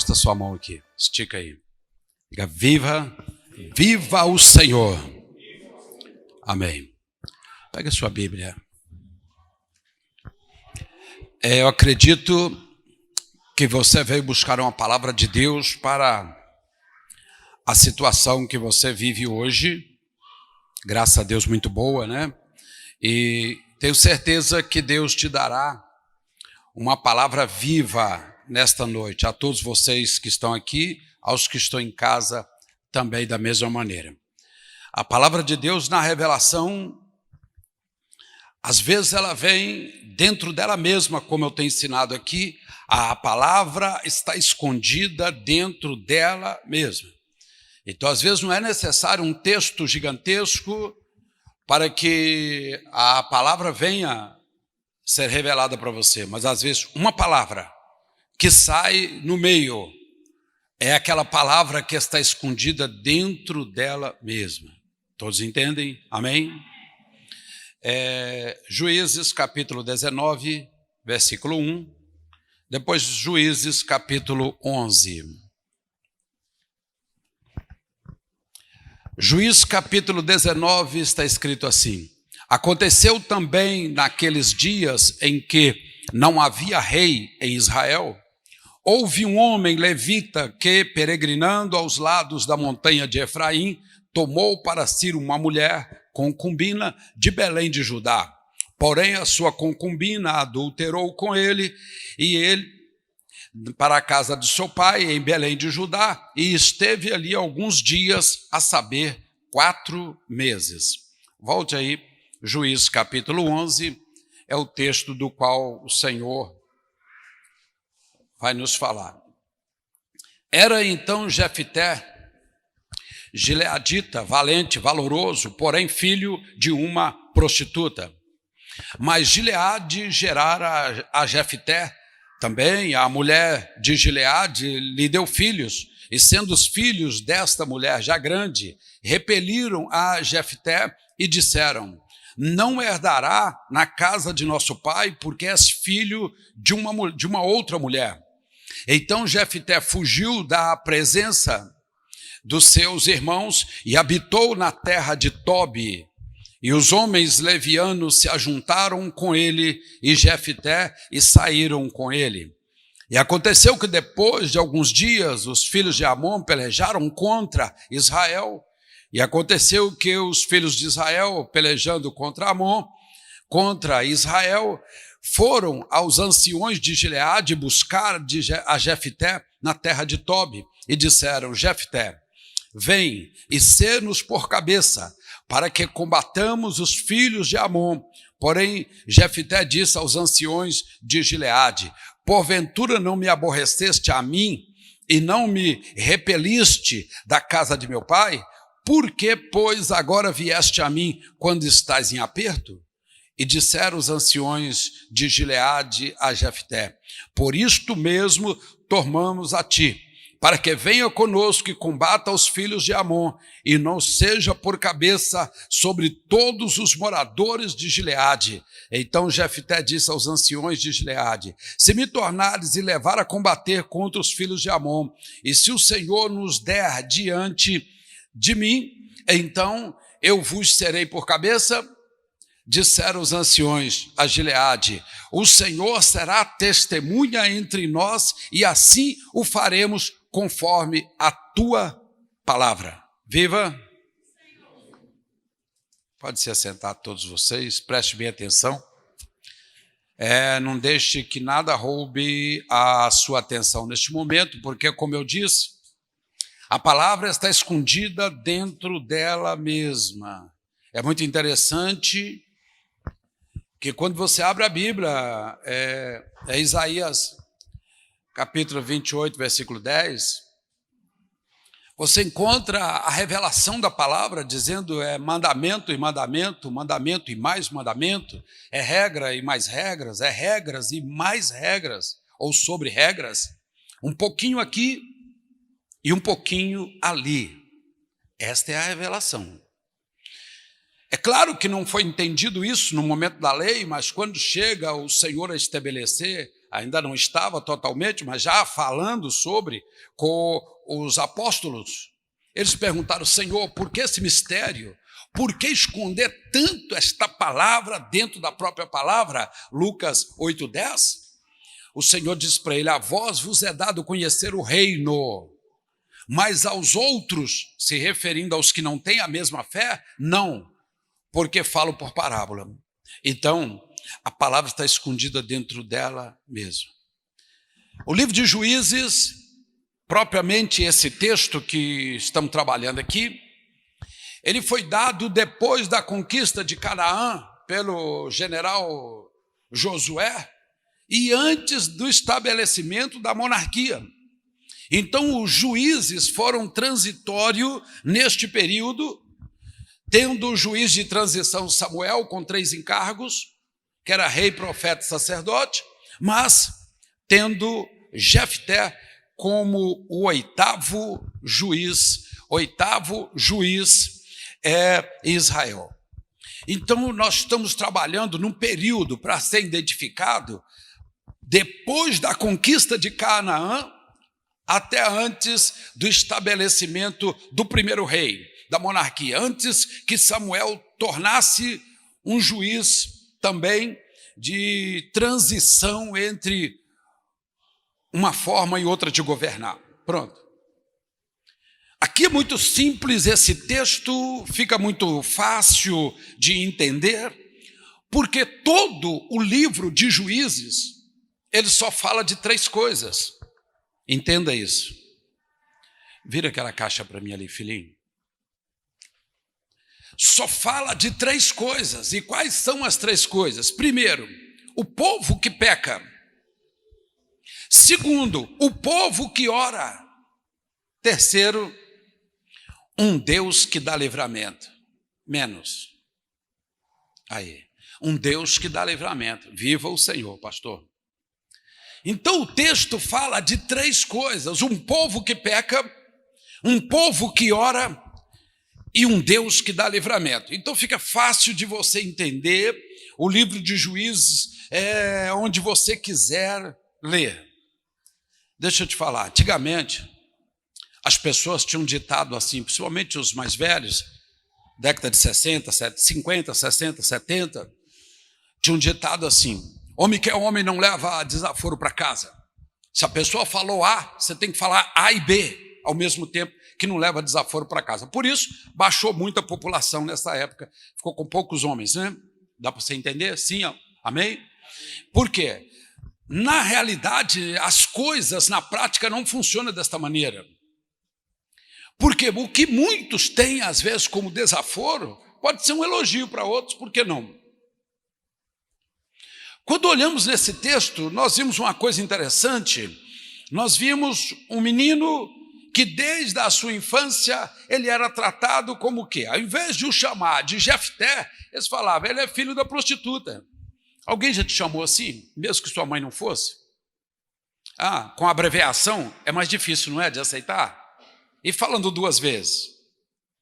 Encosta a sua mão aqui, estica aí. Diga: viva, viva o Senhor. Amém. Pega a sua Bíblia. Eu acredito que você veio buscar uma palavra de Deus para a situação que você vive hoje. Graças a Deus, muito boa, né? E tenho certeza que Deus te dará uma palavra viva nesta noite, a todos vocês que estão aqui, aos que estão em casa também da mesma maneira. A palavra de Deus na revelação, às vezes ela vem dentro dela mesma, como eu tenho ensinado aqui, a palavra está escondida dentro dela mesma. Então, às vezes não é necessário um texto gigantesco para que a palavra venha ser revelada para você, mas às vezes uma palavra que sai no meio é aquela palavra que está escondida dentro dela mesma. Todos entendem? Amém? Juízes capítulo 19, versículo 1, depois Juízes capítulo 11. Juízes capítulo 19 está escrito assim: aconteceu também naqueles dias em que não havia rei em Israel, houve um homem levita que, peregrinando aos lados da montanha de Efraim, tomou para si uma mulher concubina de Belém de Judá. Porém, a sua concubina adulterou com ele, e ele para a casa de seu pai, em Belém de Judá, e esteve ali alguns dias, a saber, 4 meses. Volte aí, Juízes capítulo 11, é o texto do qual o Senhor vai nos falar. Era então Jefté, gileadita, valente, valoroso, porém filho de uma prostituta. Mas Gileade gerara a Jefté também, a mulher de Gileade lhe deu filhos, e sendo os filhos desta mulher já grande, repeliram a Jefté e disseram: não herdará na casa de nosso pai, porque és filho de uma outra mulher. Então Jefté fugiu da presença dos seus irmãos e habitou na terra de Tobi. E os homens levianos se ajuntaram com ele e Jefté e saíram com ele. E aconteceu que depois de alguns dias os filhos de Amon pelejaram contra Israel. E aconteceu que os filhos de Israel, pelejando contra Amon, contra Israel, foram aos anciões de Gileade buscar a Jefté na terra de Tobi e disseram: Jefté, vem e sê-nos por cabeça, para que combatamos os filhos de Amon. Porém, Jefté disse aos anciões de Gileade: porventura não me aborreceste a mim e não me repeliste da casa de meu pai? Por que, pois, agora vieste a mim quando estás em aperto? E disseram os anciões de Gileade a Jefté: por isto mesmo tornamos a ti, para que venha conosco e combata os filhos de Amon, e não seja por cabeça sobre todos os moradores de Gileade. Então Jefté disse aos anciões de Gileade: se me tornares e levar a combater contra os filhos de Amon, e se o Senhor nos der diante de mim, então eu vos serei por cabeça. Disseram os anciões a Gileade: o Senhor será testemunha entre nós, e assim o faremos conforme a tua palavra. Viva! Pode se assentar todos vocês, preste bem atenção. Não deixe que nada roube a sua atenção neste momento, porque, como eu disse, a palavra está escondida dentro dela mesma. É muito interessante que quando você abre a Bíblia, Isaías capítulo 28, versículo 10, você encontra a revelação da palavra dizendo mandamento e mandamento, mandamento e mais mandamento, é regra e mais regras, é regras e mais regras, ou sobre regras, um pouquinho aqui e um pouquinho ali. Esta é a revelação. É claro que não foi entendido isso no momento da lei, mas quando chega o Senhor a estabelecer ainda não estava totalmente, mas já falando sobre com os apóstolos. Eles perguntaram: Senhor, por que esse mistério? Por que esconder tanto esta palavra dentro da própria palavra? Lucas 8:10. O Senhor diz para ele: a vós vos é dado conhecer o reino, mas aos outros, se referindo aos que não têm a mesma fé, não, porque falo por parábola. Então, a palavra está escondida dentro dela mesmo. O livro de Juízes, propriamente esse texto que estamos trabalhando aqui, ele foi dado depois da conquista de Canaã pelo general Josué e antes do estabelecimento da monarquia. Então, os juízes foram transitórios neste período, tendo o juiz de transição Samuel com 3 encargos, que era rei, profeta e sacerdote, mas tendo Jefté como o oitavo juiz em Israel. Então, nós estamos trabalhando num período para ser identificado depois da conquista de Canaã até antes do estabelecimento do primeiro rei, da monarquia, antes que Samuel tornasse um juiz também de transição entre uma forma e outra de governar. Pronto. Aqui é muito simples esse texto, fica muito fácil de entender, porque todo o livro de Juízes, ele só fala de 3 coisas. Entenda isso. Vira aquela caixa para mim ali, filhinho. Só fala de 3 coisas. E quais são as 3 coisas? Primeiro, o povo que peca. Segundo, o povo que ora. Terceiro, um Deus que dá livramento. Menos. Aí, um Deus que dá livramento. Viva o Senhor, pastor. Então o texto fala de 3 coisas: um povo que peca, um povo que ora e um Deus que dá livramento. Então fica fácil de você entender. O livro de Juízes é onde você quiser ler. Deixa eu te falar, antigamente as pessoas tinham ditado assim, principalmente os mais velhos, década de 60, 50, 60, 70, tinham ditado assim: homem que é homem não leva desaforo para casa. Se a pessoa falou A, você tem que falar A e B ao mesmo tempo, que não leva desaforo para casa. Por isso, baixou muito a população nessa época, ficou com poucos homens, né? Dá para você entender? Sim, amém? Por quê? Na realidade, as coisas na prática não funcionam desta maneira. Porque o que muitos têm, às vezes, como desaforo, pode ser um elogio para outros, por que não? Quando olhamos nesse texto, nós vimos uma coisa interessante. Nós vimos um menino que desde a sua infância ele era tratado como o quê? Ao invés de o chamar de Jefté, eles falavam: ele é filho da prostituta. Alguém já te chamou assim, mesmo que sua mãe não fosse? Com abreviação é mais difícil, não é, de aceitar? E falando 2 vezes?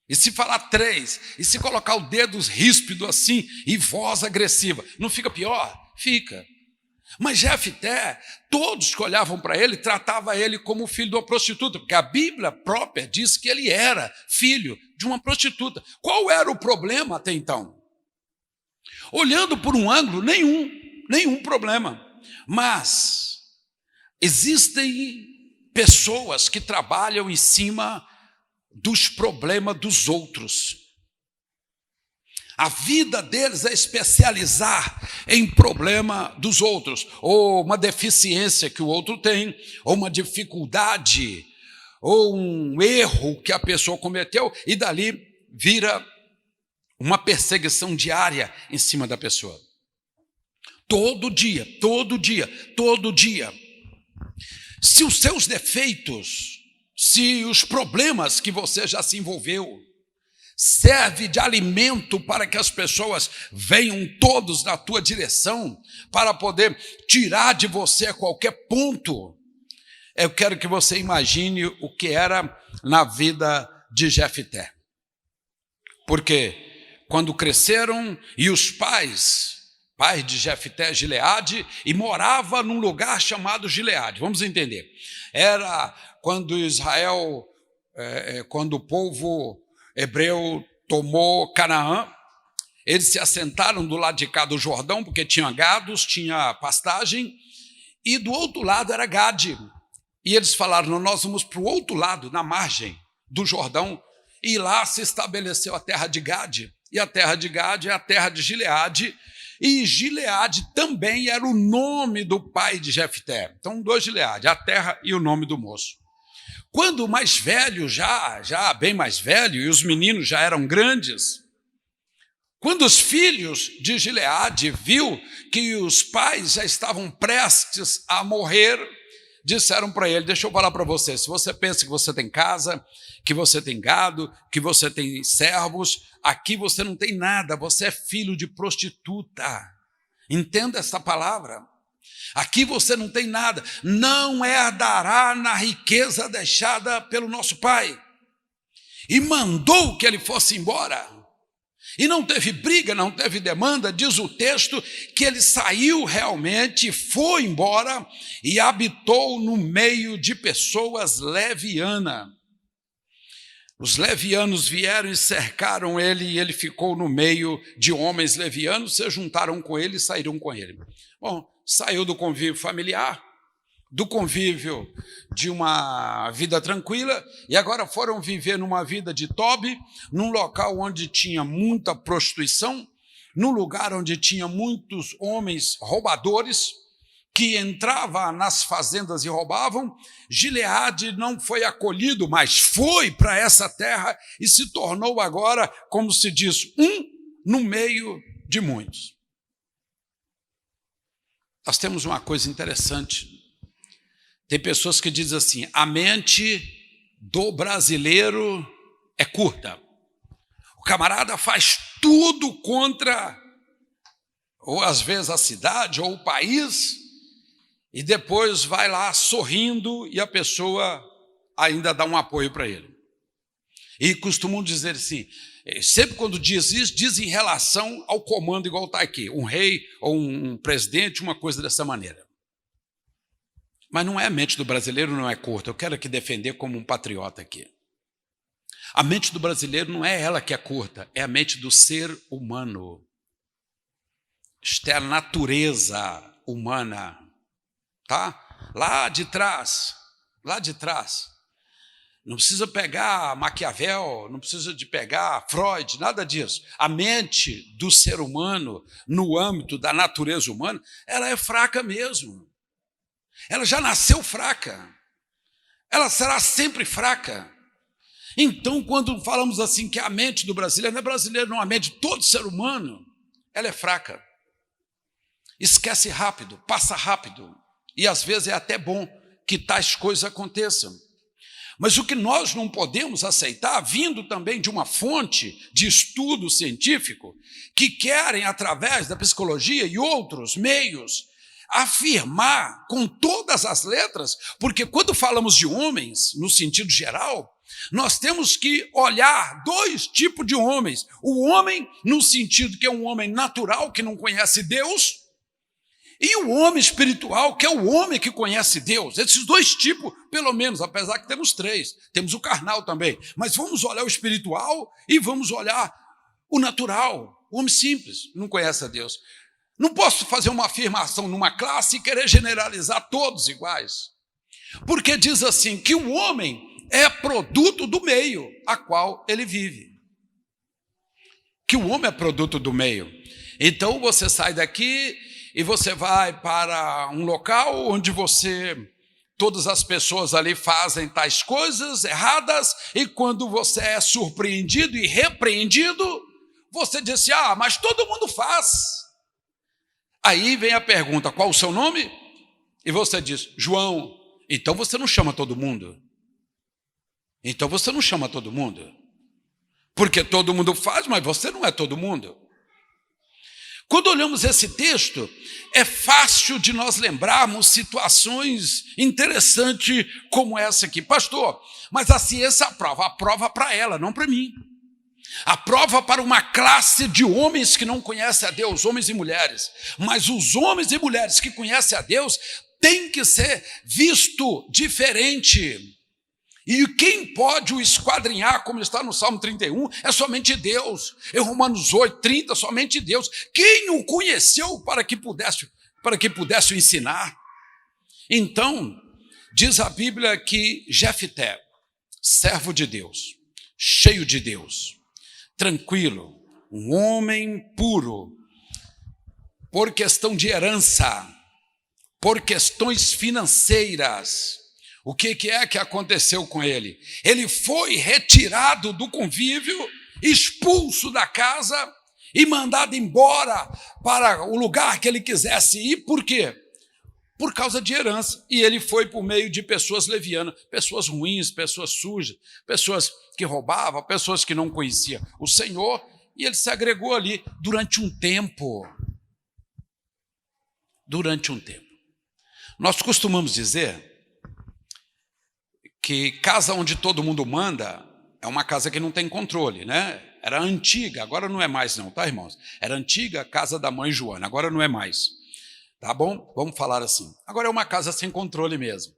E se falar 3? E se colocar o dedo ríspido assim e voz agressiva? Não fica pior? Fica. Mas Jefté, todos que olhavam para ele, tratavam ele como filho de uma prostituta, porque a Bíblia própria diz que ele era filho de uma prostituta. Qual era o problema até então? Olhando por um ângulo, nenhum problema. Mas existem pessoas que trabalham em cima dos problemas dos outros. A vida deles é especializar em problema dos outros, ou uma deficiência que o outro tem, ou uma dificuldade, ou um erro que a pessoa cometeu, e dali vira uma perseguição diária em cima da pessoa. Todo dia. Se os seus defeitos, se os problemas que você já se envolveu, serve de alimento para que as pessoas venham todos na tua direção, para poder tirar de você qualquer ponto, eu quero que você imagine o que era na vida de Jefté. Porque quando cresceram e os pais pai de Jefté, Gileade, e morava num lugar chamado Gileade. Vamos entender. Era quando Israel, quando o povo hebreu tomou Canaã, eles se assentaram do lado de cá do Jordão, porque tinha gados, tinha pastagem, e do outro lado era Gade. E eles falaram, não, nós vamos para o outro lado, na margem do Jordão, e lá se estabeleceu a terra de Gade. E a terra de Gade é a terra de Gileade, e Gileade também era o nome do pai de Jefté. Então, 2 Gileade, a terra e o nome do moço. Quando o mais velho, já bem mais velho, e os meninos já eram grandes, quando os filhos de Gileade viu que os pais já estavam prestes a morrer, disseram para ele, deixa eu falar para você, se você pensa que você tem casa, que você tem gado, que você tem servos, aqui você não tem nada, você é filho de prostituta. Entenda essa palavra. Aqui você não tem nada, não herdará na riqueza deixada pelo nosso pai. E mandou que ele fosse embora. E não teve briga, não teve demanda, diz o texto que ele saiu realmente, foi embora e habitou no meio de pessoas levianas. Os levianos vieram e cercaram ele e ele ficou no meio de homens levianos, se juntaram com ele e saíram com ele. Bom, saiu do convívio familiar, do convívio de uma vida tranquila, e agora foram viver numa vida de Tobi, num local onde tinha muita prostituição, num lugar onde tinha muitos homens roubadores, que entravam nas fazendas e roubavam. Gileade não foi acolhido, mas foi para essa terra e se tornou agora, como se diz, no meio de muitos. Nós temos uma coisa interessante. Tem pessoas que dizem assim, a mente do brasileiro é curta. O camarada faz tudo contra, ou às vezes a cidade, ou o país, e depois vai lá sorrindo e a pessoa ainda dá um apoio para ele. E costumam dizer assim, sempre quando diz isso, diz em relação ao comando igual está aqui, um rei ou um presidente, uma coisa dessa maneira. Mas não é a mente do brasileiro, não é curta. Eu quero aqui defender como um patriota aqui. A mente do brasileiro não é ela que é curta, é a mente do ser humano. Isto é a natureza humana, tá? Lá de trás. Não precisa pegar Maquiavel, não precisa de pegar Freud, nada disso. A mente do ser humano, no âmbito da natureza humana, ela é fraca mesmo. Ela já nasceu fraca. Ela será sempre fraca. Então, quando falamos assim que a mente do brasileiro, não é brasileiro, não, a mente de todo ser humano, ela é fraca. Esquece rápido, passa rápido. E às vezes é até bom que tais coisas aconteçam. Mas o que nós não podemos aceitar, vindo também de uma fonte de estudo científico, que querem, através da psicologia e outros meios, afirmar com todas as letras, porque quando falamos de homens, no sentido geral, nós temos que olhar 2 tipos de homens. O homem, no sentido que é um homem natural, que não conhece Deus, e o homem espiritual, que é o homem que conhece Deus. Esses 2 tipos, pelo menos, apesar que temos 3. Temos o carnal também. Mas vamos olhar o espiritual e vamos olhar o natural, o homem simples, não conhece a Deus. Não posso fazer uma afirmação numa classe e querer generalizar todos iguais. Porque diz assim, que o homem é produto do meio a qual ele vive. Que o homem é produto do meio. Então você sai daqui e você vai para um local onde todas as pessoas ali fazem tais coisas erradas, e quando você é surpreendido e repreendido, você diz assim, mas todo mundo faz. Aí vem a pergunta, qual o seu nome? E você diz, João. Então você não chama todo mundo. Porque todo mundo faz, mas você não é todo mundo. Quando olhamos esse texto, é fácil de nós lembrarmos situações interessantes como essa aqui. Pastor, mas a ciência aprova para ela, não para mim. A prova para uma classe de homens que não conhecem a Deus, homens e mulheres. Mas os homens e mulheres que conhecem a Deus têm que ser visto diferente. E quem pode o esquadrinhar, como está no Salmo 31, é somente Deus. Em Romanos 8, 30, somente Deus. Quem o conheceu para que pudesse o ensinar? Então, diz a Bíblia que Jefté, servo de Deus, cheio de Deus, tranquilo, um homem puro, por questão de herança, por questões financeiras. O que é que aconteceu com ele? Ele foi retirado do convívio, expulso da casa e mandado embora para o lugar que ele quisesse ir. Por quê? Por causa de herança. E ele foi por meio de pessoas levianas, pessoas ruins, pessoas sujas, pessoas que roubavam, pessoas que não conheciam o Senhor, e ele se agregou ali durante um tempo. Durante um tempo. Nós costumamos dizer que casa onde todo mundo manda é uma casa que não tem controle, né? Era antiga, agora não é mais não, tá, irmãos? Era antiga a casa da mãe Joana, agora não é mais. Tá bom? Vamos falar assim. Agora é uma casa sem controle mesmo.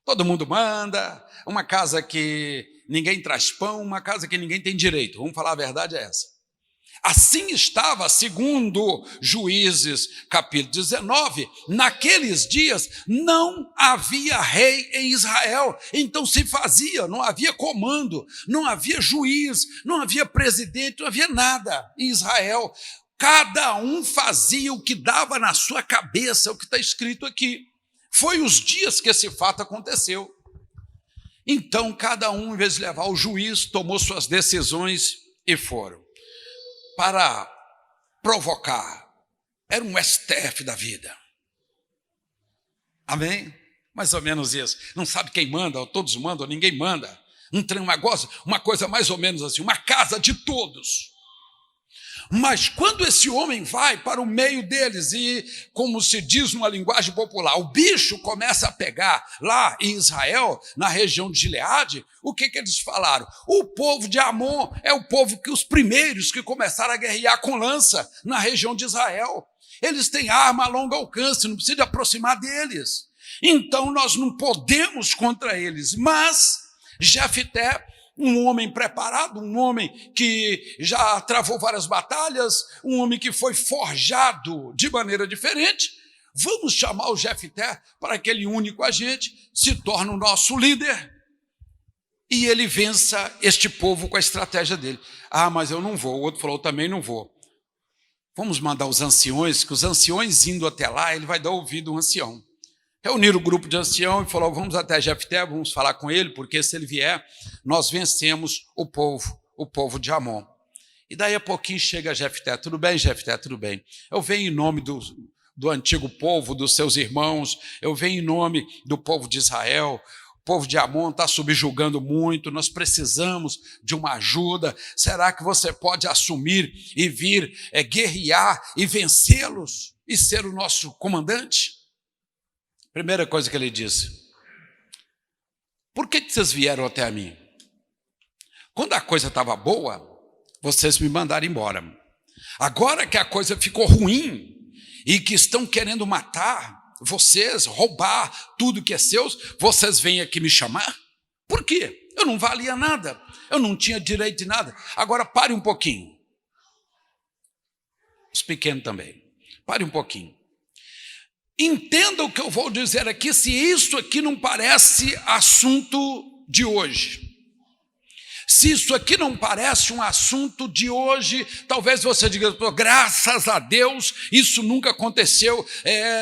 Todo mundo manda, uma casa que ninguém traz pão, uma casa que ninguém tem direito. Vamos falar a verdade, é essa. Assim estava, segundo Juízes, capítulo 19, naqueles dias não havia rei em Israel, então se fazia, não havia comando, não havia juiz, não havia presidente, não havia nada em Israel. Cada um fazia o que dava na sua cabeça, o que está escrito aqui. Foi os dias que esse fato aconteceu. Então, cada um, em vez de levar o juiz, tomou suas decisões e foram. Para provocar. Era um STF da vida. Amém? Mais ou menos isso. Não sabe quem manda, ou todos mandam, ou ninguém manda. Uma coisa mais ou menos assim, uma casa de todos. Mas quando esse homem vai para o meio deles e, como se diz numa linguagem popular, o bicho começa a pegar lá em Israel, na região de Gileade, o que eles falaram? O povo de Amon é o povo que os primeiros que começaram a guerrear com lança na região de Israel. Eles têm arma a longo alcance, não precisa aproximar deles. Então nós não podemos contra eles, mas Jefté, um homem preparado, um homem que já travou várias batalhas, um homem que foi forjado de maneira diferente, vamos chamar o Jefté para que ele une com a gente, se torne o nosso líder e ele vença este povo com a estratégia dele. Ah, mas eu não vou. O outro falou, eu também não vou. Vamos mandar os anciões, que os anciões indo até lá, ele vai dar ouvido a um ancião. Reuniram o grupo de ancião e falou, vamos até Jefté, vamos falar com ele, porque se ele vier, nós vencemos o povo de Amon. E daí a pouquinho chega Jefté, tudo bem, Jefté, tudo bem. Eu venho em nome do antigo povo, dos seus irmãos, eu venho em nome do povo de Israel, o povo de Amon está subjugando muito, nós precisamos de uma ajuda, será que você pode assumir e vir guerrear e vencê-los e ser o nosso comandante? Primeira coisa que ele disse, por que vocês vieram até mim? Quando a coisa estava boa, vocês me mandaram embora. Agora que a coisa ficou ruim e que estão querendo matar vocês, roubar tudo que é seus, vocês vêm aqui me chamar? Por quê? Eu não valia nada, eu não tinha direito de nada. Agora pare um pouquinho. Os pequenos também. Pare um pouquinho. Entenda o que eu vou dizer aqui, se isso aqui não parece assunto de hoje. Se isso aqui não parece um assunto de hoje, talvez você diga, graças a Deus, isso nunca aconteceu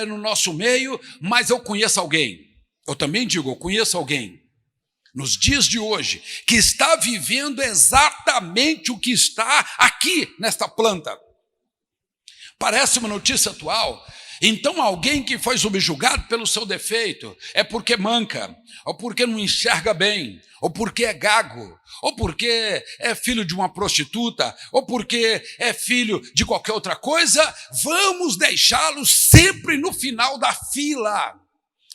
no nosso meio, mas eu conheço alguém. Eu também digo, eu conheço alguém, nos dias de hoje, que está vivendo exatamente o que está aqui nesta planta. Parece uma notícia atual. Então alguém que foi subjugado pelo seu defeito é porque manca, ou porque não enxerga bem, ou porque é gago, ou porque é filho de uma prostituta, ou porque é filho de qualquer outra coisa, vamos deixá-lo sempre no final da fila.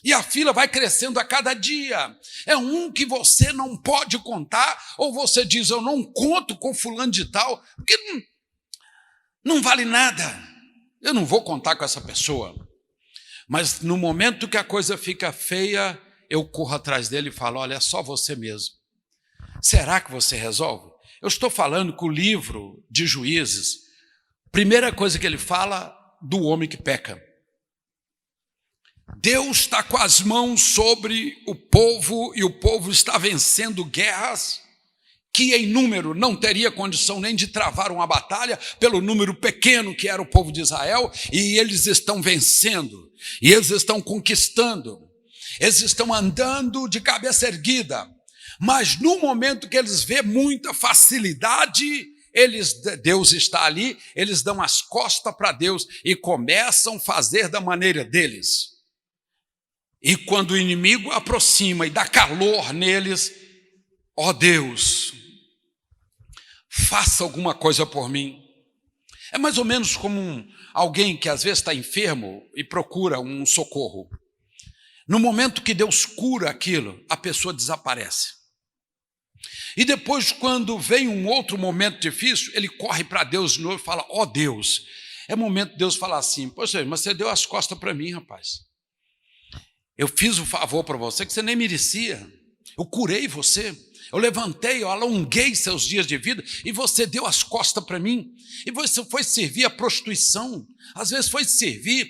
E a fila vai crescendo a cada dia. É um que você não pode contar, ou você diz, eu não conto com fulano de tal, porque não vale nada. Eu não vou contar com essa pessoa. Mas no momento que a coisa fica feia, eu corro atrás dele e falo, olha, é só você mesmo. Será que você resolve? Eu estou falando que o livro de Juízes, primeira coisa que ele fala do homem que peca. Deus está com as mãos sobre o povo e o povo está vencendo guerras que em número não teria condição nem de travar uma batalha pelo número pequeno que era o povo de Israel, e eles estão vencendo, e eles estão conquistando, eles estão andando de cabeça erguida, mas no momento que eles vêem muita facilidade, Deus está ali, eles dão as costas para Deus e começam a fazer da maneira deles. E quando o inimigo aproxima e dá calor neles, ó Deus, faça alguma coisa por mim. É mais ou menos como alguém que às vezes está enfermo e procura um socorro. No momento que Deus cura aquilo, a pessoa desaparece. E depois, quando vem um outro momento difícil, ele corre para Deus de novo e fala, ó Deus. É momento de Deus falar assim, poxa, mas você deu as costas para mim, rapaz. Eu fiz o favor para você que você nem merecia. Eu curei você. Eu levantei, eu alonguei seus dias de vida e você deu as costas para mim. E você foi servir a prostituição. Às vezes foi servir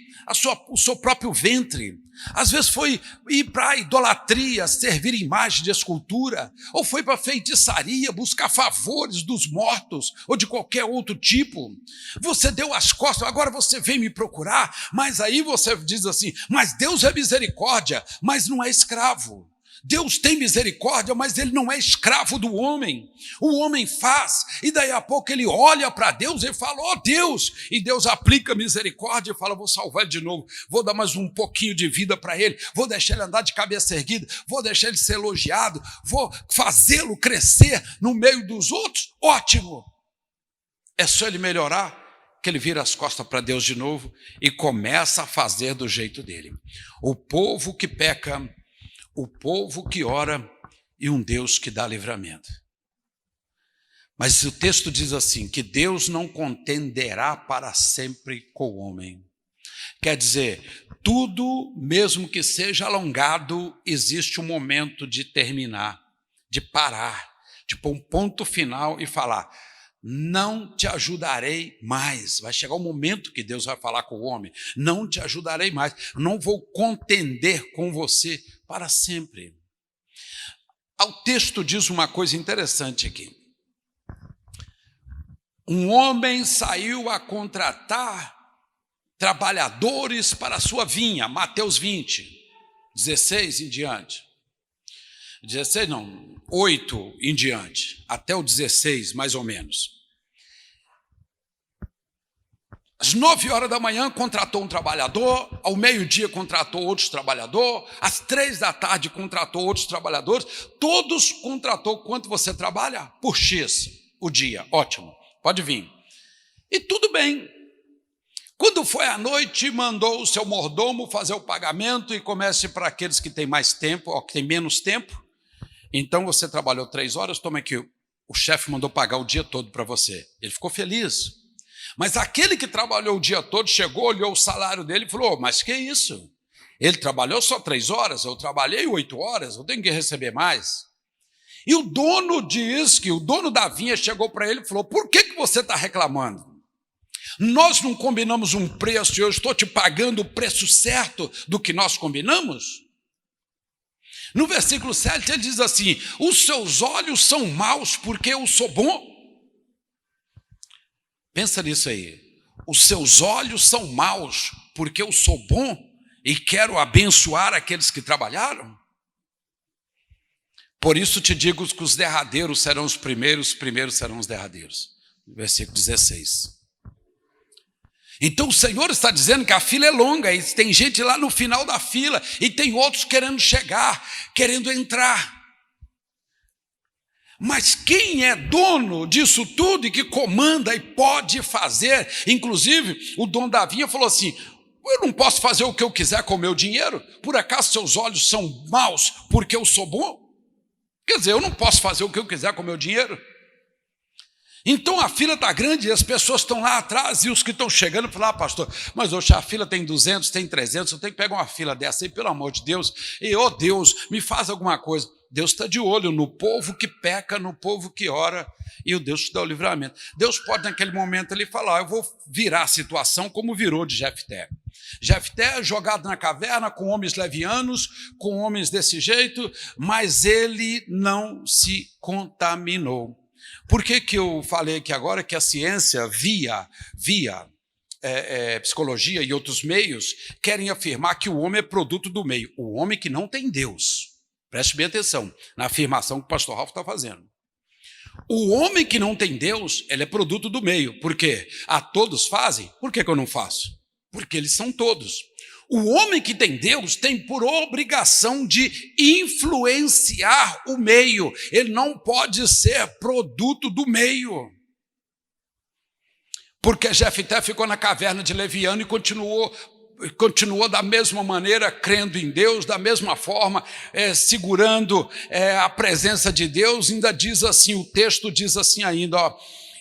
o seu próprio ventre. Às vezes foi ir para a idolatria, servir imagem de escultura. Ou foi para a feitiçaria, buscar favores dos mortos ou de qualquer outro tipo. Você deu as costas, agora você vem me procurar. Mas aí você diz assim, mas Deus é misericórdia, mas não é escravo. Deus tem misericórdia, mas ele não é escravo do homem. O homem faz, e daí a pouco ele olha para Deus e fala, ó Deus, e Deus aplica misericórdia e fala, vou salvar ele de novo, vou dar mais um pouquinho de vida para ele, vou deixar ele andar de cabeça erguida, vou deixar ele ser elogiado, vou fazê-lo crescer no meio dos outros, ótimo. É só ele melhorar, que ele vira as costas para Deus de novo e começa a fazer do jeito dele. O povo que peca, o povo que ora e um Deus que dá livramento. Mas o texto diz assim, que Deus não contenderá para sempre com o homem. Quer dizer, tudo, mesmo que seja alongado, existe um momento de terminar, de parar, de pôr um ponto final e falar, não te ajudarei mais. Vai chegar o momento que Deus vai falar com o homem, não te ajudarei mais, não vou contender com você para sempre. O texto diz uma coisa interessante aqui. Um homem saiu a contratar trabalhadores para a sua vinha, Mateus 20, 16 em diante. 16 não, 8 em diante, até o 16 mais ou menos. Às 9 horas da manhã contratou um trabalhador, ao meio-dia contratou outro trabalhador, às 3 da tarde contratou outros trabalhadores, todos contratou quanto você trabalha? Por X o dia, ótimo, pode vir. E tudo bem. Quando foi à noite, mandou o seu mordomo fazer o pagamento e comece para aqueles que têm mais tempo, ou que têm menos tempo. Então você trabalhou 3 horas, toma aqui, o chefe mandou pagar o dia todo para você. Ele ficou feliz. Mas aquele que trabalhou o dia todo, chegou, olhou o salário dele e falou, mas que isso? Ele trabalhou só 3 horas, eu trabalhei 8 horas, eu tenho que receber mais. E o dono diz que o dono da vinha chegou para ele e falou, por que você está reclamando? Nós não combinamos um preço e eu estou te pagando o preço certo do que nós combinamos? No versículo 7 ele diz assim, os seus olhos são maus porque eu sou bom. Pensa nisso aí, os seus olhos são maus porque eu sou bom e quero abençoar aqueles que trabalharam? Por isso te digo que os derradeiros serão os primeiros serão os derradeiros. Versículo 16. Então o Senhor está dizendo que a fila é longa e tem gente lá no final da fila e tem outros querendo chegar, querendo entrar. Mas quem é dono disso tudo e que comanda e pode fazer, inclusive o dono da vinha falou assim, Eu não posso fazer o que eu quiser com o meu dinheiro? Por acaso seus olhos são maus porque eu sou bom? Quer dizer, eu não posso fazer o que eu quiser com o meu dinheiro? Então a fila está grande e as pessoas estão lá atrás e os que estão chegando falam, pastor, mas hoje a fila tem 200, tem 300, eu tenho que pegar uma fila dessa aí, pelo amor de Deus, e Deus, me faz alguma coisa. Deus está de olho no povo que peca, no povo que ora, e o Deus te dá o livramento. Deus pode naquele momento ele falar, eu vou virar a situação como virou de Jefté. Jefté jogado na caverna com homens levianos, com homens desse jeito, mas ele não se contaminou. Por que eu falei aqui agora que a ciência, via psicologia e outros meios, querem afirmar que o homem é produto do meio? O homem que não tem Deus. Preste bem atenção na afirmação que o pastor Ralf está fazendo. O homem que não tem Deus, ele é produto do meio. Por quê? Todos fazem. Por que eu não faço? Porque eles são todos. O homem que tem Deus tem por obrigação de influenciar o meio. Ele não pode ser produto do meio. Porque Jefté ficou na caverna de Leviano e continuou da mesma maneira, crendo em Deus, da mesma forma, segurando a presença de Deus. Ainda diz assim, o texto diz assim ainda,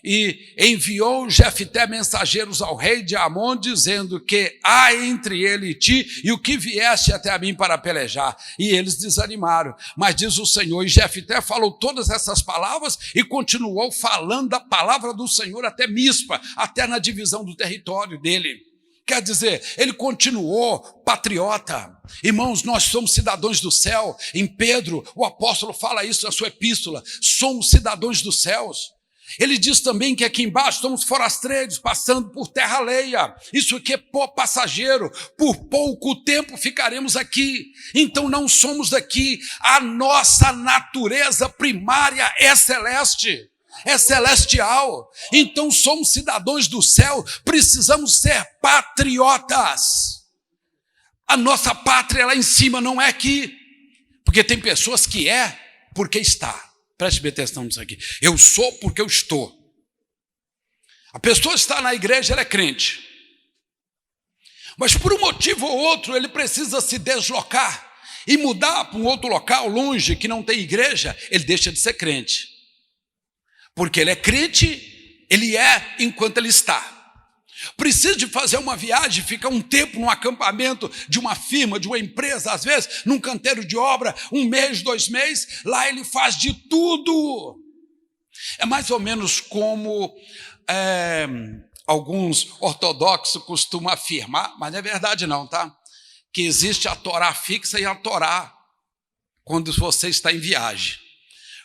e enviou Jefté mensageiros ao rei de Amon, dizendo que há entre ele e ti, e o que vieste até a mim para pelejar. E eles desanimaram. Mas diz o Senhor, e Jefté falou todas essas palavras e continuou falando a palavra do Senhor até Mispa, até na divisão do território dele. Quer dizer, ele continuou patriota. Irmãos, nós somos cidadãos do céu. Em Pedro, o apóstolo fala isso na sua epístola. Somos cidadãos dos céus. Ele diz também que aqui embaixo somos forasteiros, passando por terra alheia. Isso aqui é passageiro. Por pouco tempo ficaremos aqui. Então não somos daqui. A nossa natureza primária é celeste. É celestial. Então somos cidadãos do céu. Precisamos ser patriotas. A nossa pátria lá em cima não é aqui. Porque tem pessoas que porque está. Preste bem atenção nisso aqui. Eu sou porque eu estou. A pessoa está na igreja, ela é crente. Mas por um motivo ou outro, ele precisa se deslocar e mudar para um outro local longe que não tem igreja, ele deixa de ser crente. Porque ele é crente, ele é enquanto ele está. Precisa de fazer uma viagem, ficar um tempo num acampamento de uma firma, de uma empresa, às vezes num canteiro de obra, 1 mês, 2 meses, lá ele faz de tudo. É mais ou menos como alguns ortodoxos costumam afirmar, mas não é verdade não, tá? Que existe a Torá fixa e a Torá quando você está em viagem.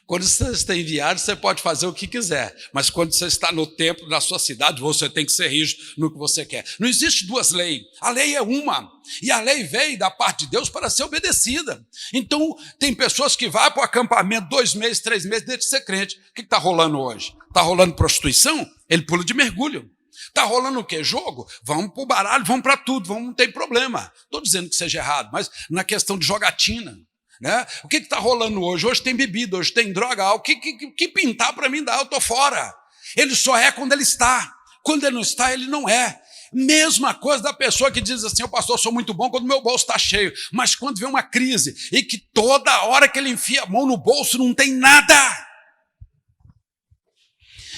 Quando você está em viagem, você pode fazer o que quiser, mas quando você está no templo da sua cidade, você tem que ser rígido no que você quer. Não existe 2 leis, a lei é uma, e a lei veio da parte de Deus para ser obedecida. Então, tem pessoas que vão para o acampamento 2 meses, 3 meses, deixa de ser crente. O que está rolando hoje? Está rolando prostituição? Ele pula de mergulho. Está rolando o quê? Jogo? Vamos para o baralho, vamos para tudo, não tem problema. Estou dizendo que seja errado, mas na questão de jogatina. Né? O que está rolando hoje? Hoje tem bebida, hoje tem droga. O que pintar para mim dá? Eu estou fora. Ele só é quando ele está. Quando ele não está, ele não é. Mesma coisa da pessoa que diz assim, pastor, eu sou muito bom quando meu bolso está cheio. Mas quando vem uma crise e que toda hora que ele enfia a mão no bolso não tem nada.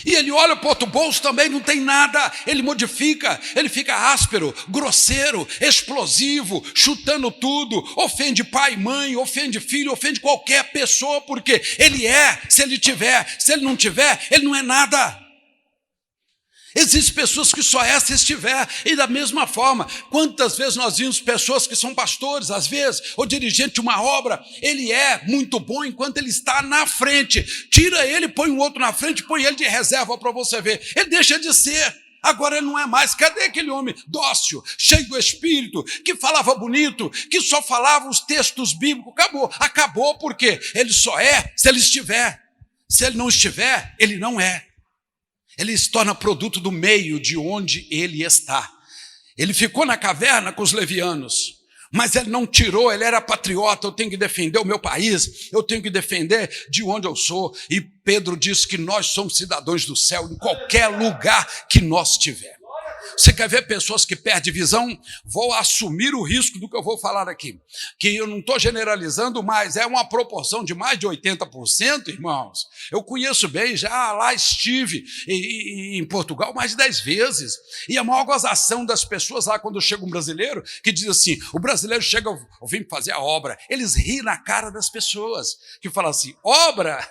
E ele olha para o outro bolso também, não tem nada, ele modifica, ele fica áspero, grosseiro, explosivo, chutando tudo, ofende pai, mãe, ofende filho, ofende qualquer pessoa, porque ele se ele tiver, se ele não tiver, ele não é nada. Existem pessoas que só se estiver, e da mesma forma, quantas vezes nós vimos pessoas que são pastores, às vezes, ou dirigente de uma obra, ele é muito bom enquanto ele está na frente, tira ele, põe um outro na frente, põe ele de reserva para você ver, ele deixa de ser, agora ele não é mais. Cadê aquele homem dócil, cheio do Espírito, que falava bonito, que só falava os textos bíblicos? Acabou porque ele só se ele estiver, se ele não estiver, ele não é. Ele se torna produto do meio de onde ele está. Ele ficou na caverna com os levianos, mas ele não tirou, ele era patriota. Eu tenho que defender o meu país, eu tenho que defender de onde eu sou. E Pedro diz que nós somos cidadãos do céu em qualquer lugar que nós estivermos. Você quer ver pessoas que perdem visão? Vou assumir o risco do que eu vou falar aqui, que eu não estou generalizando, mas é uma proporção de mais de 80%, irmãos. Eu conheço bem, já lá estive em Portugal mais de 10 vezes, e a maior gozação das pessoas lá quando chega um brasileiro, que diz assim, o brasileiro chega, eu vim fazer a obra, eles riem na cara das pessoas, que falam assim, obra,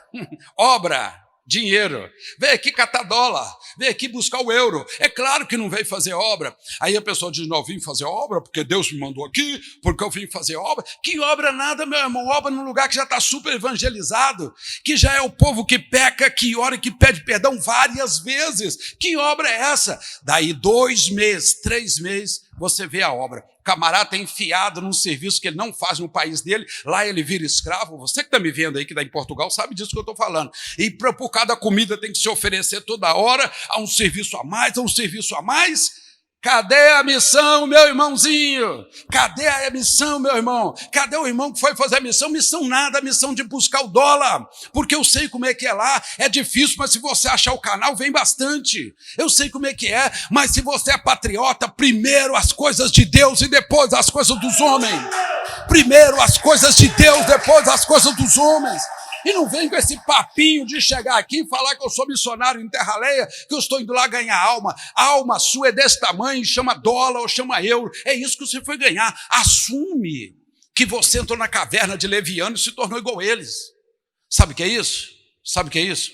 obra, dinheiro, vem aqui catar dólar, vem aqui buscar o euro. É claro que não veio fazer obra. Aí a pessoa diz, não, eu vim fazer obra porque Deus me mandou aqui, porque eu vim fazer obra. Que obra nada, meu irmão, obra num lugar que já está super evangelizado, que já é o povo que peca, que ora e que pede perdão várias vezes. Que obra é essa? Daí 2 meses, 3 meses, você vê a obra. O camarada é enfiado num serviço que ele não faz no país dele, lá ele vira escravo. Você que está me vendo aí, que está em Portugal, sabe disso que eu estou falando. E por cada comida tem que se oferecer toda hora, a um serviço a mais, a um serviço a mais. Cadê a missão, meu irmãozinho? Cadê a missão, meu irmão? Cadê o irmão que foi fazer a missão? Missão nada, a missão de buscar o dólar. Porque eu sei como é que é lá. É difícil, mas se você achar o canal, vem bastante. Eu sei como é que é, mas se você é patriota, primeiro as coisas de Deus e depois as coisas dos homens. Primeiro as coisas de Deus, depois as coisas dos homens. E não vem com esse papinho de chegar aqui e falar que eu sou missionário em terra alheia, que eu estou indo lá ganhar alma. A alma sua é desse tamanho, chama dólar ou chama euro. É isso que você foi ganhar. Assume que você entrou na caverna de Leviano e se tornou igual a eles. Sabe o que é isso? Sabe o que é isso?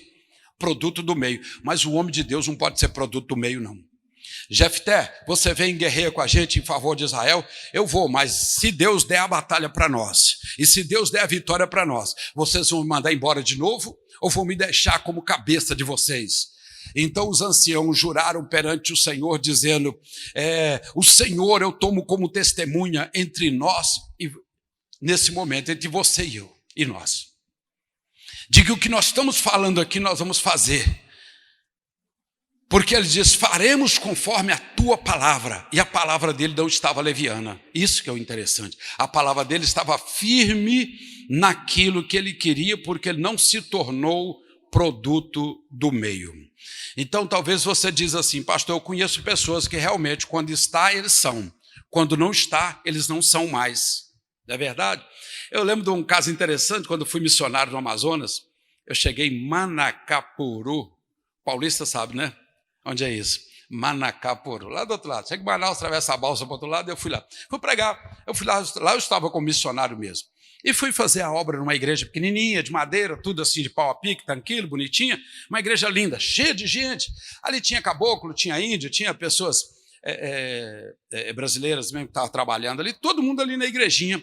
Produto do meio. Mas o homem de Deus não pode ser produto do meio, não. Jefté, você vem guerrear com a gente em favor de Israel? Eu vou, mas se Deus der a batalha para nós, e se Deus der a vitória para nós, vocês vão me mandar embora de novo? Ou vão me deixar como cabeça de vocês? Então os anciãos juraram perante o Senhor, dizendo, o Senhor eu tomo como testemunha entre nós, e nesse momento, entre você e eu, e nós. Diga o que nós estamos falando aqui, nós vamos fazer. Porque ele diz, faremos conforme a tua palavra. E a palavra dele não estava leviana. Isso que é o interessante. A palavra dele estava firme naquilo que ele queria, porque ele não se tornou produto do meio. Então talvez você diz assim, pastor, eu conheço pessoas que realmente quando está, eles são. Quando não está, eles não são mais. Não é verdade? Eu lembro de um caso interessante, quando eu fui missionário no Amazonas, eu cheguei em Manacapuru. Paulista sabe, né? Onde é isso? Manacapuru, lá do outro lado. Chega em Manaus, atravessa a balsa para o outro lado, eu fui lá. Fui pregar, eu fui lá eu estava como missionário mesmo. E fui fazer a obra numa igreja pequenininha, de madeira, tudo assim de pau a pique, tranquilo, bonitinha. Uma igreja linda, cheia de gente. Ali tinha caboclo, tinha índio, tinha pessoas brasileiras mesmo que estavam trabalhando ali. Todo mundo ali na igrejinha.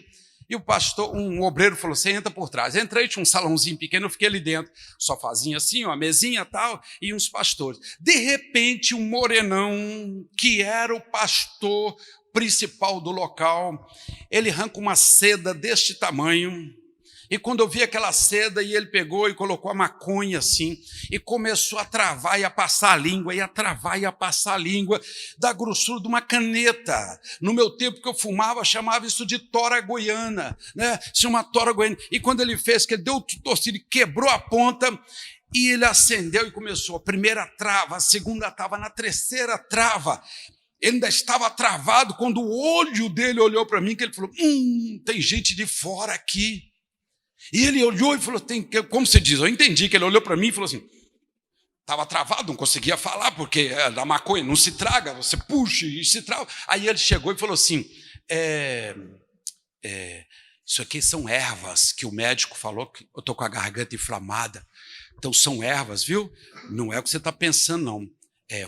E o pastor, um obreiro falou, você entra por trás. Entrei, tinha um salãozinho pequeno, eu fiquei ali dentro. Sofazinho assim, uma mesinha e tal, e uns pastores. De repente, um morenão, que era o pastor principal do local, ele arranca uma seda deste tamanho. E quando eu vi aquela seda, e ele pegou e colocou a maconha assim, e começou a travar e a passar a língua, e a travar e a passar a língua, da grossura de uma caneta. No meu tempo que eu fumava, chamava isso de tora goiana, né? Isso é uma tora goiana. E quando ele fez, que ele deu torcida e quebrou a ponta, e ele acendeu e começou. A primeira trava, a segunda trava, na terceira trava. Ele ainda estava travado quando o olho dele olhou para mim, que ele falou, tem gente de fora aqui. E ele olhou e falou, como se diz, eu entendi que ele olhou para mim e falou assim, estava travado, não conseguia falar, porque da maconha não se traga, você puxa e se trava. Aí ele chegou e falou assim, isso aqui são ervas, que o médico falou que eu estou com a garganta inflamada. Então são ervas, viu? Não é o que você está pensando, não.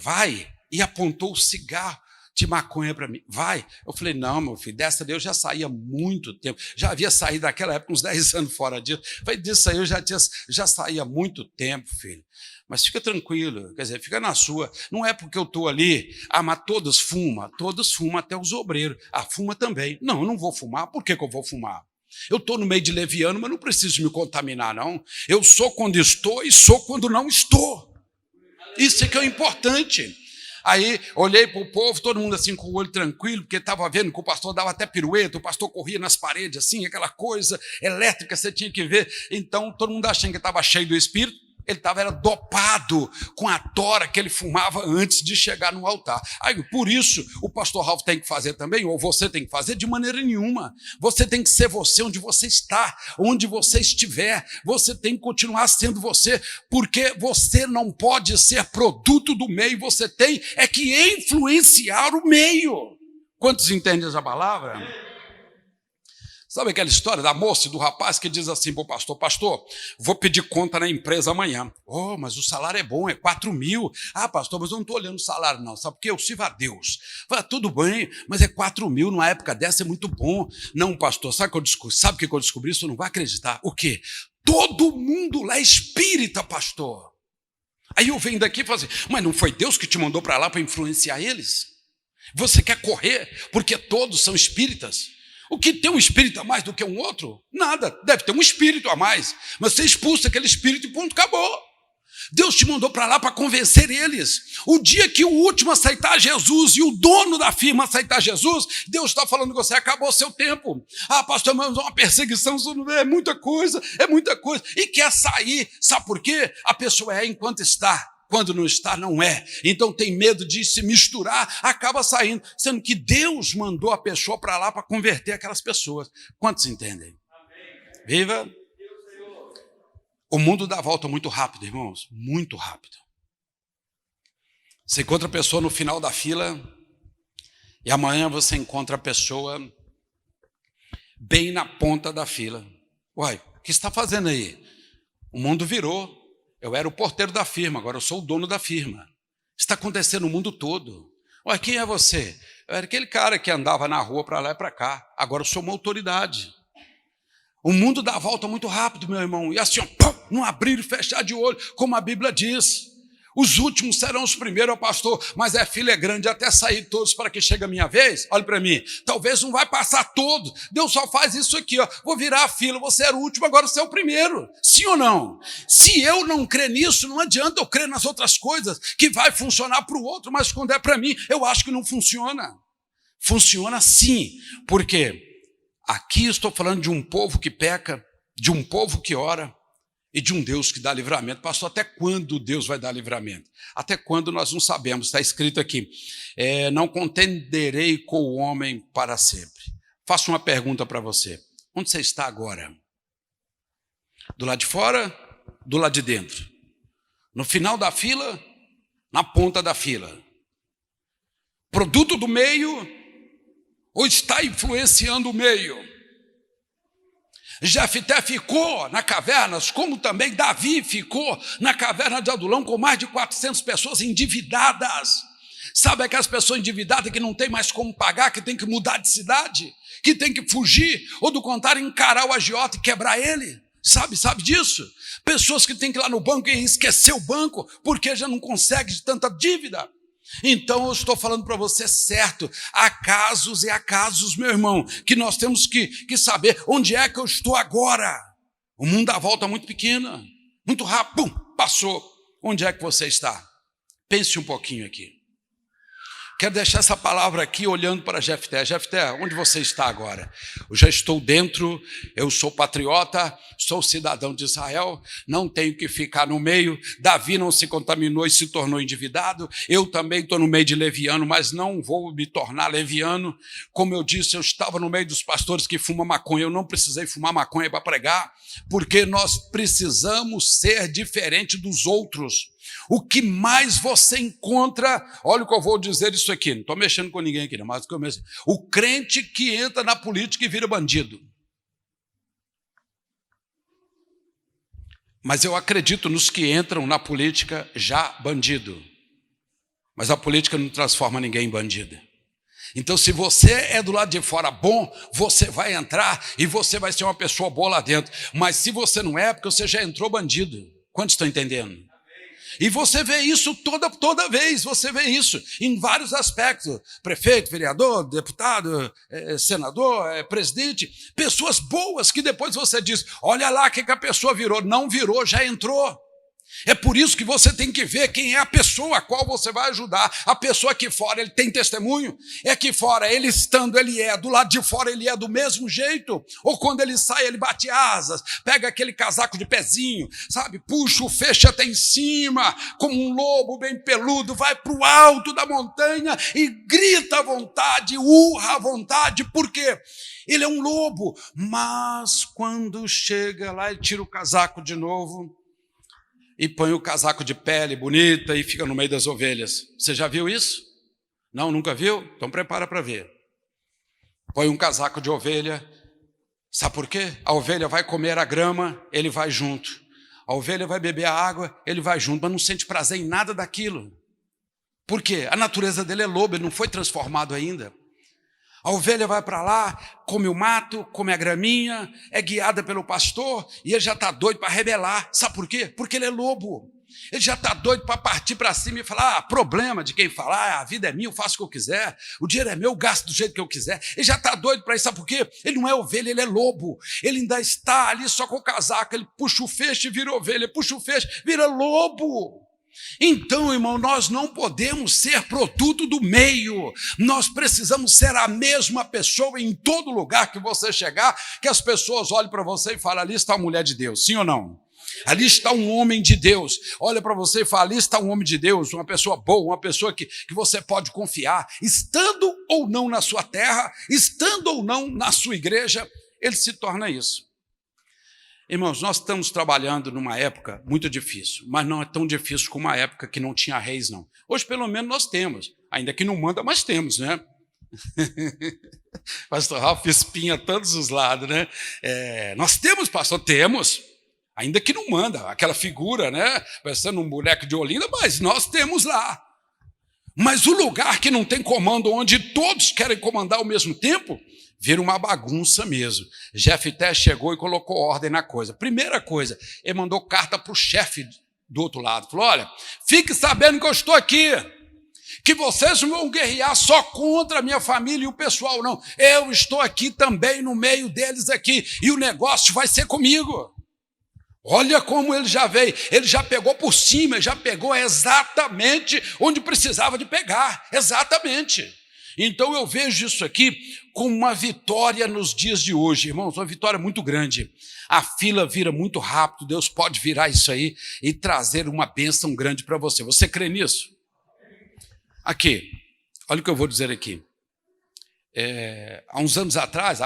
Vai, e apontou o cigarro de maconha para mim. Vai. Eu falei, não, meu filho, dessa daí eu já saía há muito tempo. Já havia saído naquela época, uns 10 anos fora disso. Falei, disso aí eu já saía há muito tempo, filho. Mas fica tranquilo, quer dizer, fica na sua. Não é porque eu estou ali, mas todos fumam até os obreiros. Fuma também. Não, eu não vou fumar. Por que eu vou fumar? Eu estou no meio de leviano, mas não preciso me contaminar, não. Eu sou quando estou e sou quando não estou. Isso é que é o importante. Aí olhei para o povo, todo mundo assim com o olho tranquilo, porque estava vendo que o pastor dava até pirueta, o pastor corria nas paredes assim, aquela coisa elétrica, você tinha que ver. Então todo mundo achando que estava cheio do Espírito, Ele era dopado com a tora que ele fumava antes de chegar no altar. Aí, por isso, o pastor Ralph tem que fazer também, ou você tem que fazer, de maneira nenhuma. Você tem que ser você onde você está, onde você estiver. Você tem que continuar sendo você, porque você não pode ser produto do meio, você tem que influenciar o meio. Quantos entendem essa palavra? Sabe aquela história da moça e do rapaz que diz assim para o pastor: pastor, vou pedir conta na empresa amanhã. Oh, mas o salário é bom, é 4.000. Ah, pastor, mas eu não estou olhando o salário não, sabe por quê? Eu sirvo a Deus. Fala, tudo bem, mas é 4.000, numa época dessa é muito bom. Não, pastor, sabe o que eu descobri? Sabe o que eu descobri? Você não vai acreditar. O quê? Todo mundo lá é espírita, pastor. Aí eu venho daqui e falo assim, mas não foi Deus que te mandou para lá para influenciar eles? Você quer correr porque todos são espíritas? O que tem um espírito a mais do que um outro? Nada, deve ter um espírito a mais. Mas você expulsa aquele espírito e ponto, acabou. Deus te mandou para lá para convencer eles. O dia que o último aceitar Jesus e o dono da firma aceitar Jesus, Deus está falando com você, acabou o seu tempo. Ah, pastor, mas uma perseguição, é muita coisa, é muita coisa. E quer sair, sabe por quê? A pessoa é enquanto está. Quando não está, não é. Então tem medo de se misturar, acaba saindo. Sendo que Deus mandou a pessoa para lá para converter aquelas pessoas. Quantos entendem? Amém. Viva! O mundo dá a volta muito rápido, irmãos. Muito rápido. Você encontra a pessoa no final da fila e amanhã você encontra a pessoa bem na ponta da fila. Uai, o que você está fazendo aí? O mundo virou. Eu era o porteiro da firma, agora eu sou o dono da firma. Está acontecendo no mundo todo. Olha, quem é você? Eu era aquele cara que andava na rua para lá e para cá. Agora eu sou uma autoridade. O mundo dá a volta muito rápido, meu irmão. E assim, ó, não abrir e fechar de olho, como a Bíblia diz. Os últimos serão os primeiros, pastor, mas a fila é grande até sair todos para que chegue a minha vez. Olha para mim, talvez não vai passar todo. Deus só faz isso aqui, ó. Vou virar a fila, você era o último, agora você é o primeiro. Sim ou não? Se eu não crer nisso, não adianta eu crer nas outras coisas, que vai funcionar para o outro, mas quando é para mim, eu acho que não funciona. Funciona sim, porque aqui estou falando de um povo que peca, de um povo que ora, e de um Deus que dá livramento. Pastor, até quando Deus vai dar livramento? Até quando nós não sabemos. Está escrito aqui, não contenderei com o homem para sempre. Faço uma pergunta para você. Onde você está agora? Do lado de fora? Do lado de dentro? No final da fila? Na ponta da fila? Produto do meio? Ou está influenciando o meio? Jefté ficou na caverna, como também Davi ficou na caverna de Adulão com mais de 400 pessoas endividadas. Sabe aquelas pessoas endividadas que não tem mais como pagar, que tem que mudar de cidade, que tem que fugir, ou do contrário, encarar o agiota e quebrar ele? Sabe disso? Pessoas que tem que ir lá no banco e esquecer o banco, porque já não consegue de tanta dívida. Então eu estou falando para você, certo, há casos e há casos, meu irmão, que nós temos que saber onde é que eu estou agora. O mundo dá a volta muito pequena, muito rápido, passou. Onde é que você está? Pense um pouquinho aqui. Quero deixar essa palavra aqui olhando para Jefté. Jefté, onde você está agora? Eu já estou dentro, eu sou patriota, sou cidadão de Israel, não tenho que ficar no meio. Davi não se contaminou e se tornou endividado. Eu também estou no meio de leviano, mas não vou me tornar leviano. Como eu disse, eu estava no meio dos pastores que fumam maconha. Eu não precisei fumar maconha para pregar, porque nós precisamos ser diferente dos outros. O que mais você encontra, olha o que eu vou dizer isso aqui, não estou mexendo com ninguém aqui, não, mas o crente que entra na política e vira bandido. Mas eu acredito nos que entram na política já bandido. Mas a política não transforma ninguém em bandido. Então, se você é do lado de fora bom, você vai entrar e você vai ser uma pessoa boa lá dentro. Mas se você não é, porque você já entrou bandido. Quantos estão entendendo? E você vê isso toda vez, você vê isso em vários aspectos. Prefeito, vereador, deputado, senador, presidente. Pessoas boas que depois você diz, olha lá o que a pessoa virou. Não virou, já entrou. É por isso que você tem que ver quem é a pessoa a qual você vai ajudar. A pessoa aqui fora, ele tem testemunho? É aqui fora, ele estando, ele é. Do lado de fora, ele é do mesmo jeito? Ou quando ele sai, ele bate asas, pega aquele casaco de pezinho, sabe? Puxa o feixe até em cima, como um lobo bem peludo, vai para o alto da montanha e grita à vontade, urra à vontade. Por quê? Ele é um lobo. Mas quando chega lá, ele tira o casaco de novo e põe o casaco de pele bonita e fica no meio das ovelhas. Você já viu isso? Não, nunca viu? Então prepara para ver. Põe um casaco de ovelha. Sabe por quê? A ovelha vai comer a grama, ele vai junto. A ovelha vai beber a água, ele vai junto, mas não sente prazer em nada daquilo. Por quê? A natureza dele é lobo, ele não foi transformado ainda. A ovelha vai para lá, come o mato, come a graminha, é guiada pelo pastor e ele já está doido para rebelar. Sabe por quê? Porque ele é lobo. Ele já está doido para partir para cima e falar, problema de quem falar, a vida é minha, eu faço o que eu quiser, o dinheiro é meu, eu gasto do jeito que eu quiser. Ele já está doido para isso, sabe por quê? Ele não é ovelha, ele é lobo. Ele ainda está ali só com o casaco, ele puxa o feixe e vira ovelha, puxa o feixe, vira lobo. Então, irmão, nós não podemos ser produto do meio, nós precisamos ser a mesma pessoa em todo lugar que você chegar, que as pessoas olhem para você e falem, ali está a mulher de Deus, sim ou não? Ali está um homem de Deus, olha para você e fala, ali está um homem de Deus, uma pessoa boa, uma pessoa que você pode confiar, estando ou não na sua terra, estando ou não na sua igreja, ele se torna isso. Irmãos, nós estamos trabalhando numa época muito difícil, mas não é tão difícil como uma época que não tinha reis, não. Hoje, pelo menos, nós temos, ainda que não manda, mas temos, né? Pastor Ralf espinha a todos os lados, né? Nós temos, pastor, temos, ainda que não manda, aquela figura, né? Parecendo um boneco de Olinda, mas nós temos lá. Mas o lugar que não tem comando, onde todos querem comandar ao mesmo tempo, vira uma bagunça mesmo. Jefté chegou e colocou ordem na coisa. Primeira coisa, ele mandou carta para o chefe do outro lado. Falou, olha, fique sabendo que eu estou aqui, que vocês não vão guerrear só contra a minha família e o pessoal, não. Eu estou aqui também no meio deles aqui, e o negócio vai ser comigo. Olha como ele já veio, ele já pegou por cima, já pegou exatamente onde precisava de pegar, exatamente. Então eu vejo isso aqui como uma vitória nos dias de hoje, irmãos, uma vitória muito grande. A fila vira muito rápido, Deus pode virar isso aí e trazer uma bênção grande para você. Você crê nisso? Aqui, olha o que eu vou dizer aqui. Há uns anos atrás,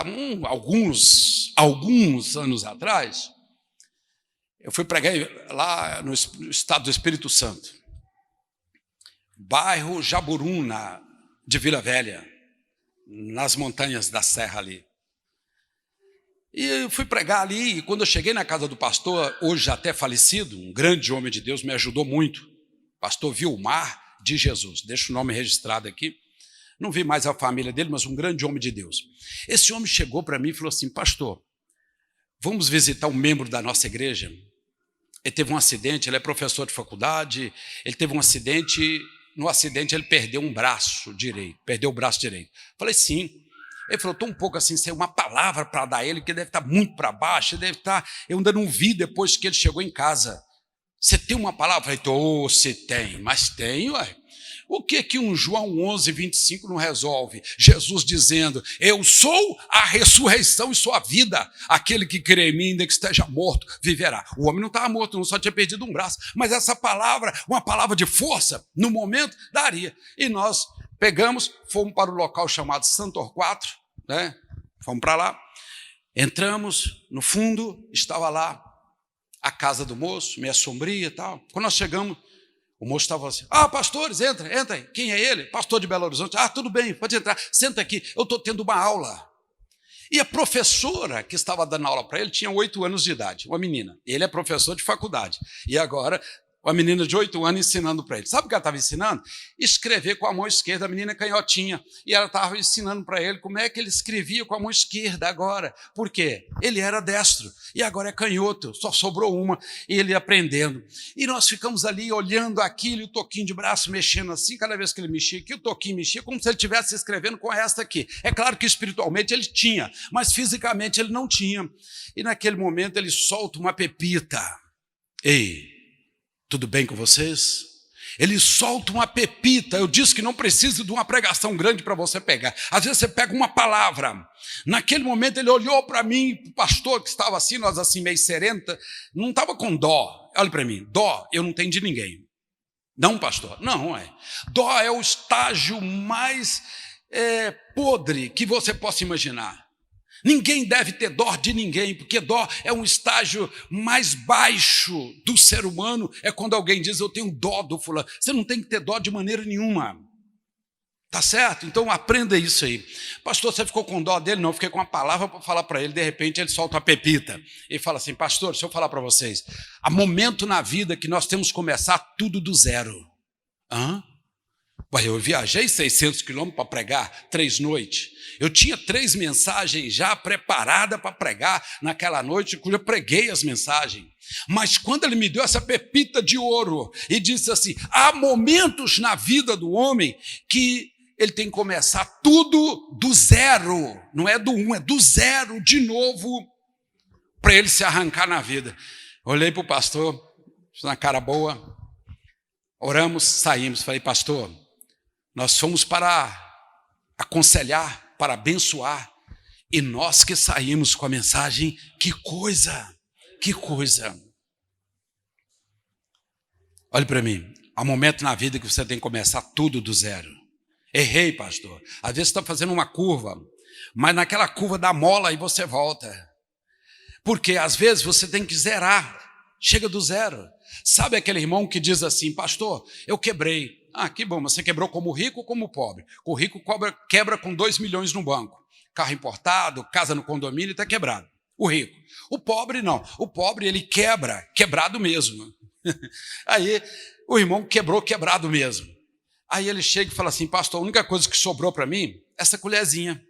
alguns anos atrás, eu fui pregar lá no estado do Espírito Santo, bairro Jaburuna, de Vila Velha, nas montanhas da serra ali. E eu fui pregar ali, e quando eu cheguei na casa do pastor, hoje até falecido, um grande homem de Deus, me ajudou muito, pastor Vilmar de Jesus, deixa o nome registrado aqui, não vi mais a família dele, mas um grande homem de Deus. Esse homem chegou para mim e falou assim, pastor, vamos visitar um membro da nossa igreja? Ele teve um acidente, ele é professor de faculdade, ele teve um acidente, no acidente ele perdeu um braço direito, perdeu o braço direito. Falei, sim. Ele falou, estou um pouco assim, sem uma palavra para dar a ele, que ele deve estar muito para baixo, ele deve estar, eu ainda não vi depois que ele chegou em casa. Você tem uma palavra? Eu falei, você tem, mas tem, ué. O que um João 11:25 não resolve? Jesus dizendo, eu sou a ressurreição e sou a vida. Aquele que crê em mim, ainda que esteja morto, viverá. O homem não estava morto, não só tinha perdido um braço. Mas essa palavra, uma palavra de força, no momento, daria. E nós pegamos, fomos para o local chamado Santo Torquato, né? Fomos para lá, entramos, no fundo, estava lá a casa do moço, meia sombria e tal. Quando nós chegamos, o moço estava assim, pastores, entra aí. Quem é ele? Pastor de Belo Horizonte. Tudo bem, pode entrar, senta aqui, eu estou tendo uma aula. E a professora que estava dando aula para ele tinha 8 anos de idade, uma menina. Ele é professor de faculdade. E agora, uma menina de 8 anos ensinando para ele. Sabe o que ela estava ensinando? Escrever com a mão esquerda, a menina canhotinha. E ela estava ensinando para ele como é que ele escrevia com a mão esquerda agora. Por quê? Ele era destro e agora é canhoto, só sobrou uma, e ele aprendendo. E nós ficamos ali olhando aquilo, e o toquinho de braço mexendo assim, cada vez que ele mexia aqui, o toquinho mexia, como se ele estivesse escrevendo com esta aqui. É claro que espiritualmente ele tinha, mas fisicamente ele não tinha. E naquele momento ele solta uma pepita. Ei! Tudo bem com vocês? Ele solta uma pepita. Eu disse que não precisa de uma pregação grande para você pegar. Às vezes você pega uma palavra. Naquele momento ele olhou para mim, o pastor que estava assim, nós assim meio serenta, não estava com dó. Olha para mim, dó eu não tenho de ninguém. Não, pastor, não é. Dó é o estágio mais podre que você possa imaginar. Ninguém deve ter dó de ninguém, porque dó é um estágio mais baixo do ser humano. É quando alguém diz, eu tenho dó do fulano. Você não tem que ter dó de maneira nenhuma. Tá certo? Então aprenda isso aí. Pastor, você ficou com dó dele? Não, eu fiquei com uma palavra para falar para ele. De repente ele solta uma pepita. Ele fala assim, pastor, deixa eu falar para vocês. Há momento na vida que nós temos que começar tudo do zero. Eu viajei 600 quilômetros para pregar 3 noites. Eu tinha 3 mensagens já preparadas para pregar naquela noite, que eu preguei as mensagens. Mas quando ele me deu essa pepita de ouro e disse assim, há momentos na vida do homem que ele tem que começar tudo do zero. Não é do 1, é do zero de novo para ele se arrancar na vida. Olhei para o pastor, na cara boa, oramos, saímos. Falei, pastor, nós fomos para aconselhar, para abençoar, e nós que saímos com a mensagem, que coisa, que coisa. Olhe para mim, há um momento na vida que você tem que começar tudo do zero. Errei, pastor. Às vezes você está fazendo uma curva, mas naquela curva dá mola e você volta. Porque às vezes você tem que zerar, chega do zero. Sabe aquele irmão que diz assim, pastor, eu quebrei. Que bom, mas você quebrou como rico ou como pobre? O rico quebra com 2 milhões no banco. Carro importado, casa no condomínio, está quebrado. O rico. O pobre não. O pobre ele quebra, quebrado mesmo. Aí o irmão quebrou quebrado mesmo. Aí ele chega e fala assim, pastor, a única coisa que sobrou para mim é essa colherzinha.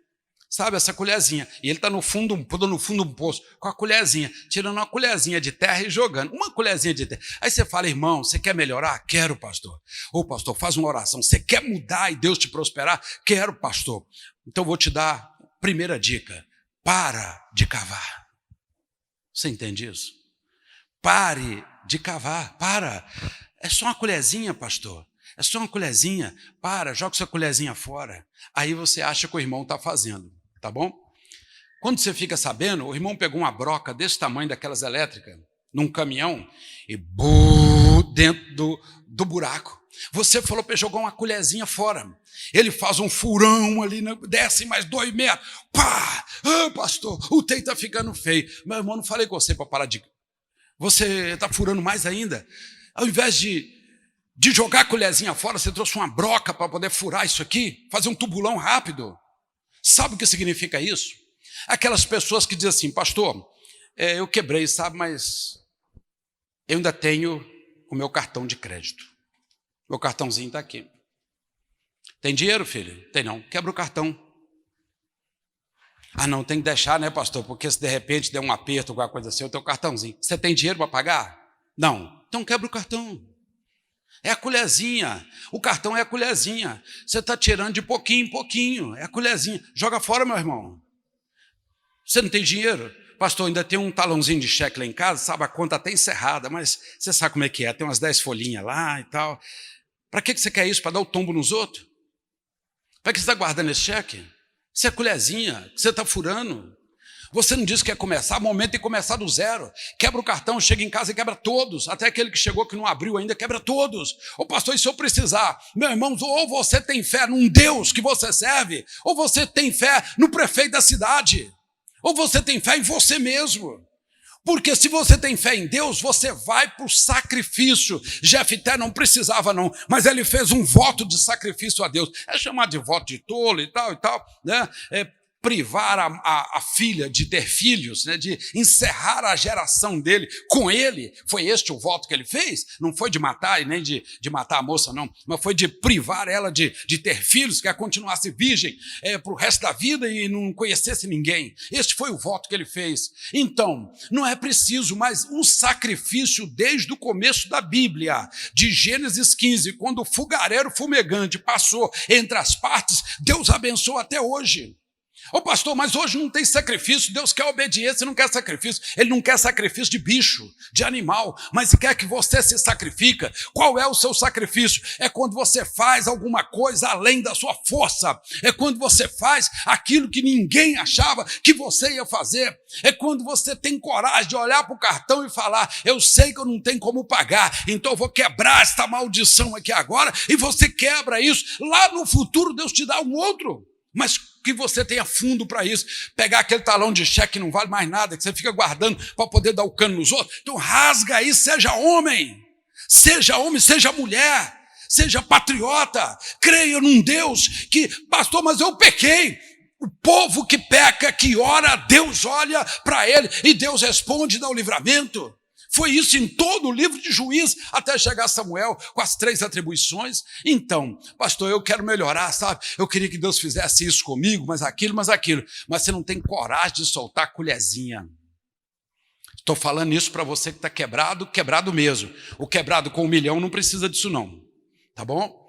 Sabe, essa colherzinha. E ele está no fundo de um poço, com a colherzinha, tirando uma colherzinha de terra e jogando. Uma colherzinha de terra. Aí você fala, irmão, você quer melhorar? Quero, pastor. Ô, pastor, faz uma oração. Você quer mudar e Deus te prosperar? Quero, pastor. Então vou te dar a primeira dica. Para de cavar. Você entende isso? Pare de cavar. Para. É só uma colherzinha, pastor. É só uma colherzinha. Para, joga sua colherzinha fora. Aí você acha que o irmão está fazendo. Tá bom? Quando você fica sabendo, o irmão pegou uma broca desse tamanho, daquelas elétricas, num caminhão, e dentro do buraco. Você falou para ele jogar uma colherzinha fora. Ele faz um furão ali, desce mais 2 metros. Pá! Pastor, o trem está ficando feio. Meu irmão, não falei com você para parar de... Você está furando mais ainda. Ao invés de jogar a colherzinha fora, você trouxe uma broca para poder furar isso aqui, fazer um tubulão rápido. Sabe o que significa isso? Aquelas pessoas que dizem assim, pastor, eu quebrei, sabe, mas eu ainda tenho o meu cartão de crédito. Meu cartãozinho está aqui. Tem dinheiro, filho? Tem não. Quebra o cartão. Não, tem que deixar, né, pastor? Porque se de repente der um aperto, alguma coisa assim, eu tenho o cartãozinho. Você tem dinheiro para pagar? Não. Então quebra o cartão. É a colherzinha. O cartão é a colherzinha. Você está tirando de pouquinho em pouquinho. É a colherzinha. Joga fora, meu irmão. Você não tem dinheiro? Pastor, ainda tem um talãozinho de cheque lá em casa, sabe, a conta até encerrada, mas você sabe como é que é. Tem umas 10 folhinhas lá e tal. Para que você quer isso? Para dar o tombo nos outros? Para que você está guardando esse cheque? Isso é a colherzinha que você está furando. Você não disse que quer começar, o momento de começar do zero. Quebra o cartão, chega em casa e quebra todos. Até aquele que chegou que não abriu ainda, quebra todos. Ô pastor, e se eu precisar? Meu irmão, ou você tem fé num Deus que você serve, ou você tem fé no prefeito da cidade, ou você tem fé em você mesmo. Porque se você tem fé em Deus, você vai para o sacrifício. Jefté não precisava não, mas ele fez um voto de sacrifício a Deus. É chamado de voto de tolo e tal, né? Privar a filha de ter filhos, né, de encerrar a geração dele com ele. Foi este o voto que ele fez? Não foi de matar e nem de matar a moça, não, mas foi de privar ela de ter filhos, que ela continuasse virgem para o resto da vida e não conhecesse ninguém. Este foi o voto que ele fez. Então, não é preciso mais um sacrifício desde o começo da Bíblia, de Gênesis 15, quando o fogareiro fumegante passou entre as partes, Deus abençoou até hoje. Ô pastor, mas hoje não tem sacrifício, Deus quer obediência, não quer sacrifício. Ele não quer sacrifício de bicho, de animal, mas quer que você se sacrifica. Qual é o seu sacrifício? É quando você faz alguma coisa além da sua força. É quando você faz aquilo que ninguém achava que você ia fazer. É quando você tem coragem de olhar para o cartão e falar, eu sei que eu não tenho como pagar, então eu vou quebrar esta maldição aqui agora, e você quebra isso. Lá no futuro Deus te dá um outro. Mas que você tenha fundo para isso, pegar aquele talão de cheque que não vale mais nada, que você fica guardando para poder dar o cano nos outros. Então rasga aí, seja homem, seja mulher, seja patriota, creia num Deus que, pastor, mas eu pequei. O povo que peca, que ora, Deus olha para ele e Deus responde, dá o livramento. Foi isso em todo o livro de Juízes, até chegar a Samuel, com as 3 atribuições. Então, pastor, eu quero melhorar, sabe? Eu queria que Deus fizesse isso comigo, mas aquilo. Mas você não tem coragem de soltar a colherzinha. Estou falando isso para você que está quebrado, quebrado mesmo. O quebrado com 1 milhão não precisa disso não, tá bom?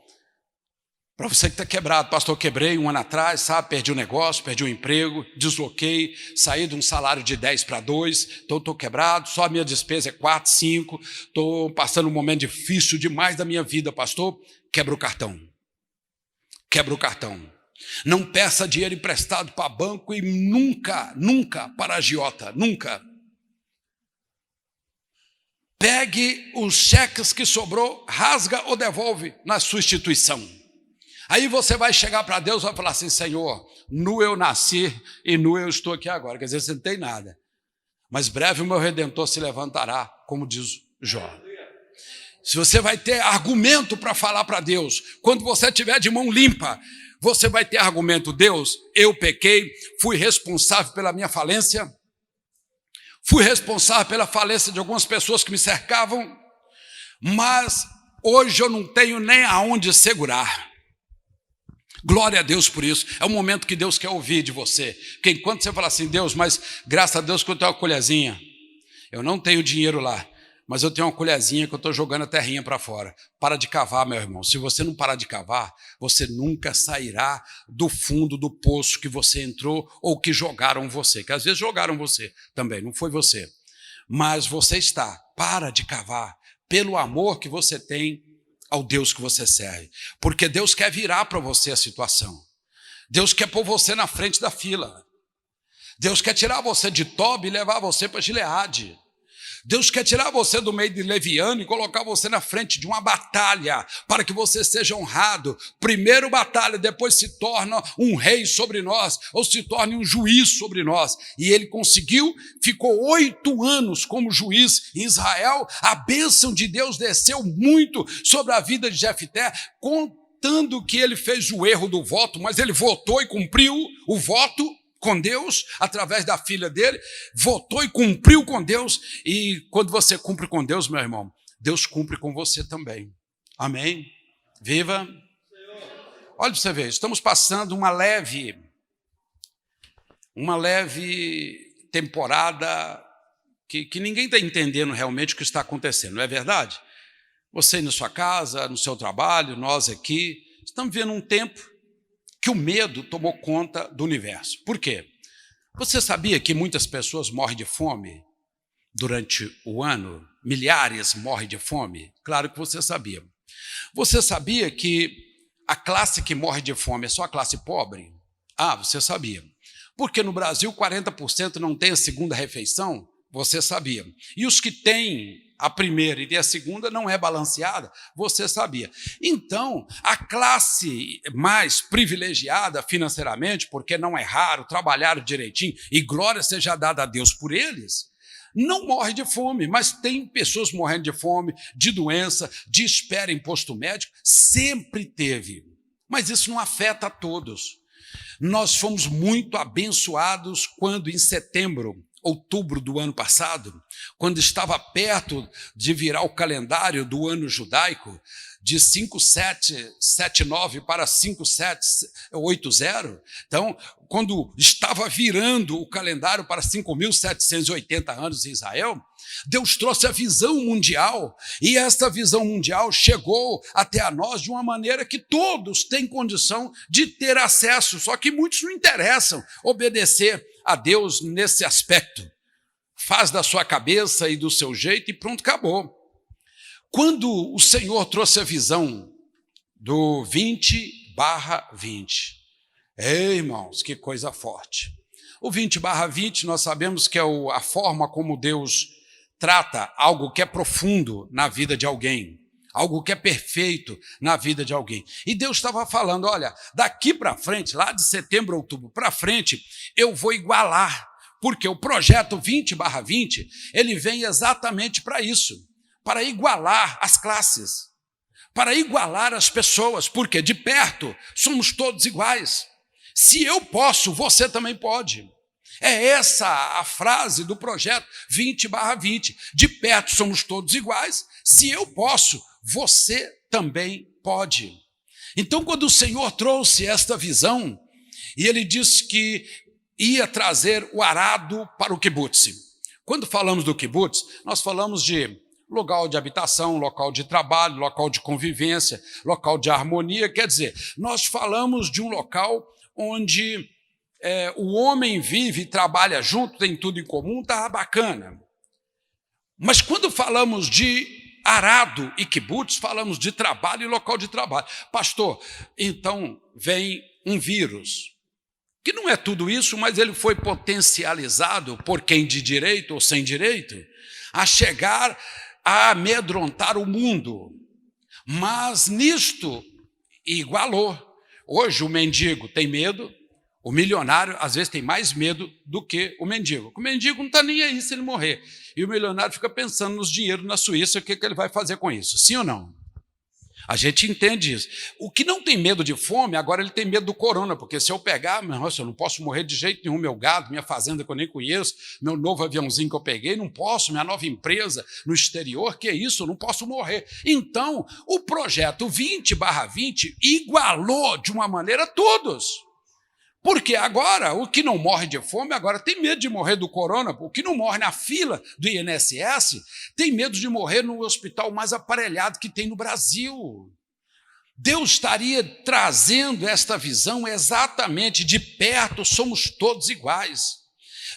Para você que está quebrado, pastor, eu quebrei 1 ano atrás, sabe? Perdi o negócio, perdi o emprego, desloquei, saí de um salário de 10 para 2, então estou quebrado, só a minha despesa é 4, 5, estou passando um momento difícil demais da minha vida, pastor. Quebra o cartão. Quebra o cartão. Não peça dinheiro emprestado para banco e nunca para agiota, nunca. Pegue os cheques que sobrou, rasga ou devolve na sua instituição. Aí você vai chegar para Deus e vai falar assim, Senhor, nu eu nasci e nu eu estou aqui agora. Quer dizer, você não tem nada. Mas breve o meu Redentor se levantará, como diz Jó. Se você vai ter argumento para falar para Deus, quando você estiver de mão limpa, você vai ter argumento. Deus, eu pequei, fui responsável pela minha falência, fui responsável pela falência de algumas pessoas que me cercavam, mas hoje eu não tenho nem aonde segurar. Glória a Deus por isso. É o momento que Deus quer ouvir de você. Porque enquanto você fala assim, Deus, mas graças a Deus que eu tenho uma colherzinha. Eu não tenho dinheiro lá, mas eu tenho uma colherzinha que eu estou jogando a terrinha para fora. Para de cavar, meu irmão. Se você não parar de cavar, você nunca sairá do fundo do poço que você entrou ou que jogaram você. Que às vezes jogaram você também, não foi você. Mas você está. Para de cavar pelo amor que você tem ao Deus que você serve, porque Deus quer virar para você a situação. Deus quer pôr você na frente da fila. Deus quer tirar você de Tobi e levar você para Gileade. Deus quer tirar você do meio de Leviano e colocar você na frente de uma batalha, para que você seja honrado. Primeiro batalha, depois se torna um rei sobre nós, ou se torne um juiz sobre nós. E ele conseguiu, ficou 8 anos como juiz em Israel. A bênção de Deus desceu muito sobre a vida de Jefté, contando que ele fez o erro do voto, mas ele votou e cumpriu o voto com Deus, através da filha dele, votou e cumpriu com Deus. E quando você cumpre com Deus, meu irmão, Deus cumpre com você também. Amém? Viva! Olha para você ver, estamos passando uma leve temporada que ninguém está entendendo realmente o que está acontecendo, não é verdade? Você na sua casa, no seu trabalho, nós aqui, estamos vivendo um tempo que o medo tomou conta do universo. Por quê? Você sabia que muitas pessoas morrem de fome durante o ano? Milhares morrem de fome? Claro que você sabia. Você sabia que a classe que morre de fome é só a classe pobre? Ah, você sabia. Porque no Brasil 40% não tem a segunda refeição? Você sabia. E os que têm a primeira e a segunda não é balanceada, você sabia. Então, a classe mais privilegiada financeiramente, porque não é raro, trabalharam direitinho, e glória seja dada a Deus por eles, não morre de fome, mas tem pessoas morrendo de fome, de doença, de espera em posto médico, sempre teve. Mas isso não afeta a todos. Nós fomos muito abençoados quando em outubro do ano passado, quando estava perto de virar o calendário do ano judaico, de 5779 para 5780, então, quando estava virando o calendário para 5.780 anos em Israel, Deus trouxe a visão mundial, e esta visão mundial chegou até a nós de uma maneira que todos têm condição de ter acesso, só que muitos não interessam obedecer a Deus nesse aspecto. Faz da sua cabeça e do seu jeito e pronto, acabou. Quando o Senhor trouxe a visão do 20/20, irmãos, que coisa forte. O 20/20 nós sabemos que é a forma como Deus trata algo que é profundo na vida de alguém, algo que é perfeito na vida de alguém. E Deus estava falando, olha, daqui para frente, lá de setembro, outubro para frente, eu vou igualar, porque o projeto 20/20, ele vem exatamente para isso, para igualar as classes, para igualar as pessoas, porque de perto somos todos iguais. Se eu posso, você também pode. É essa a frase do projeto 20/20. De perto somos todos iguais. Se eu posso, você também pode. Então, quando o Senhor trouxe esta visão, e ele disse que ia trazer o arado para o kibutz. Quando falamos do kibutz, nós falamos de local de habitação, local de trabalho, local de convivência, local de harmonia. Quer dizer, nós falamos de um local onde o homem vive e trabalha junto, tem tudo em comum, está bacana. Mas quando falamos de arado e kibutz, falamos de trabalho e local de trabalho. Pastor, então vem um vírus, que não é tudo isso, mas ele foi potencializado por quem de direito ou sem direito, a chegar a amedrontar o mundo. Mas nisto igualou. Hoje o mendigo tem medo, o milionário às vezes tem mais medo do que o mendigo. O mendigo não está nem aí se ele morrer. E o milionário fica pensando nos dinheiros na Suíça, o que ele vai fazer com isso, sim ou não? A gente entende isso. O que não tem medo de fome, agora ele tem medo do corona, porque se eu pegar, nossa, eu não posso morrer de jeito nenhum, meu gado, minha fazenda que eu nem conheço, meu novo aviãozinho que eu peguei, não posso, minha nova empresa no exterior, que é isso, eu não posso morrer. Então, o projeto 20/20 igualou de uma maneira todos. Porque agora, o que não morre de fome, agora tem medo de morrer do corona. O que não morre na fila do INSS, tem medo de morrer no hospital mais aparelhado que tem no Brasil. Deus estaria trazendo esta visão exatamente de perto, somos todos iguais.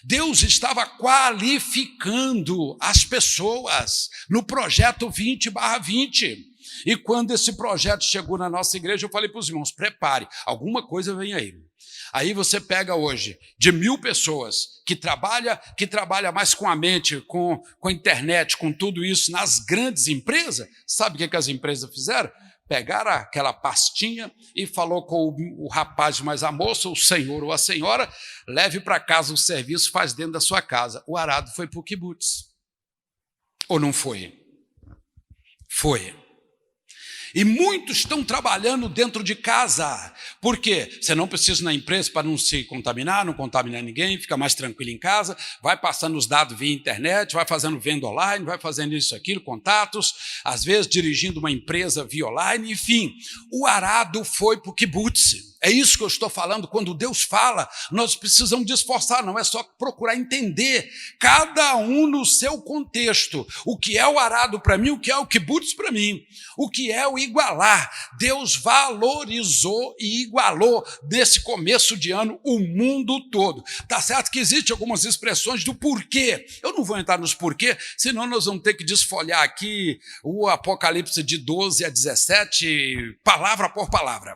Deus estava qualificando as pessoas no projeto 20/20. E quando esse projeto chegou na nossa igreja, eu falei para os irmãos, prepare, alguma coisa vem aí. Aí você pega hoje de 1000 pessoas que trabalha mais com a mente, com a internet, com tudo isso nas grandes empresas. Sabe o que as empresas fizeram? Pegaram aquela pastinha e falou com o rapaz, mas a moça, o senhor ou a senhora, leve para casa o serviço, faz dentro da sua casa. O arado foi para o kibutz. Ou não foi? Foi. E muitos estão trabalhando dentro de casa. Por quê? Você não precisa ir na empresa para não se contaminar, não contaminar ninguém, fica mais tranquilo em casa, vai passando os dados via internet, vai fazendo venda online, vai fazendo isso, aquilo, contatos, às vezes dirigindo uma empresa via online, enfim. O arado foi para o kibutz. É isso que eu estou falando, quando Deus fala, nós precisamos de esforçar, não é só procurar entender, cada um no seu contexto, o que é o arado para mim, o que é o kibutz para mim, o que é o igualar. Deus valorizou e igualou nesse começo de ano o mundo todo. Tá certo que existem algumas expressões do porquê, eu não vou entrar nos porquê, senão nós vamos ter que desfolhar aqui o Apocalipse de 12-17, palavra por palavra.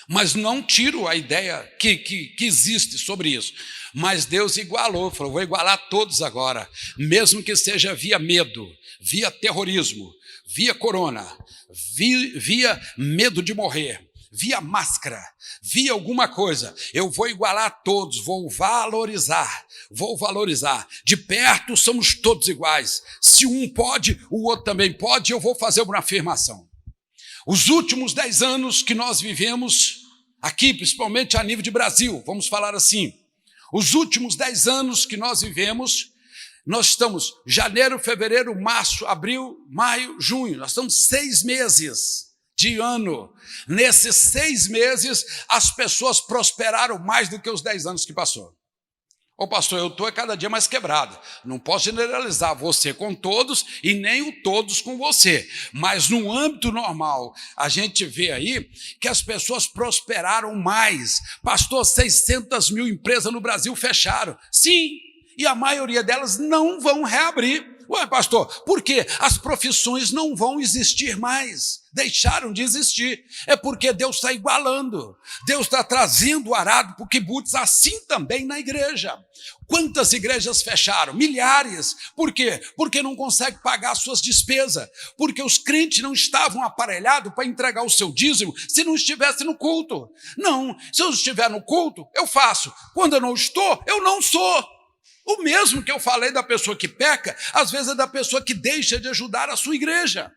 Mas não tiro a ideia que existe sobre isso. Mas Deus igualou, falou, vou igualar todos agora, mesmo que seja via medo, via terrorismo, via corona, via medo de morrer, via máscara, via alguma coisa. Eu vou igualar todos, vou valorizar. De perto somos todos iguais. Se um pode, o outro também pode, eu vou fazer uma afirmação. Os últimos 10 anos que nós vivemos aqui, principalmente a nível de Brasil, vamos falar assim, os últimos 10 anos que nós vivemos, nós estamos janeiro, fevereiro, março, abril, maio, junho, nós estamos 6 meses de ano. Nesses 6 meses, as pessoas prosperaram mais do que os 10 anos que passou. Ô pastor, eu estou cada dia mais quebrado. Não posso generalizar você com todos e nem o todos com você. Mas no âmbito normal, a gente vê aí que as pessoas prosperaram mais. Pastor, 600 mil empresas no Brasil fecharam. Sim, e a maioria delas não vão reabrir. Ué, pastor, por quê? As profissões não vão existir mais, deixaram de existir. É porque Deus está igualando, Deus está trazendo o arado para o quibuts, assim também na igreja. Quantas igrejas fecharam? Milhares. Por quê? Porque não consegue pagar as suas despesas, porque os crentes não estavam aparelhados para entregar o seu dízimo se não estivesse no culto. Não, se eu estiver no culto, eu faço. Quando eu não estou, eu não sou. O mesmo que eu falei da pessoa que peca, às vezes é da pessoa que deixa de ajudar a sua igreja.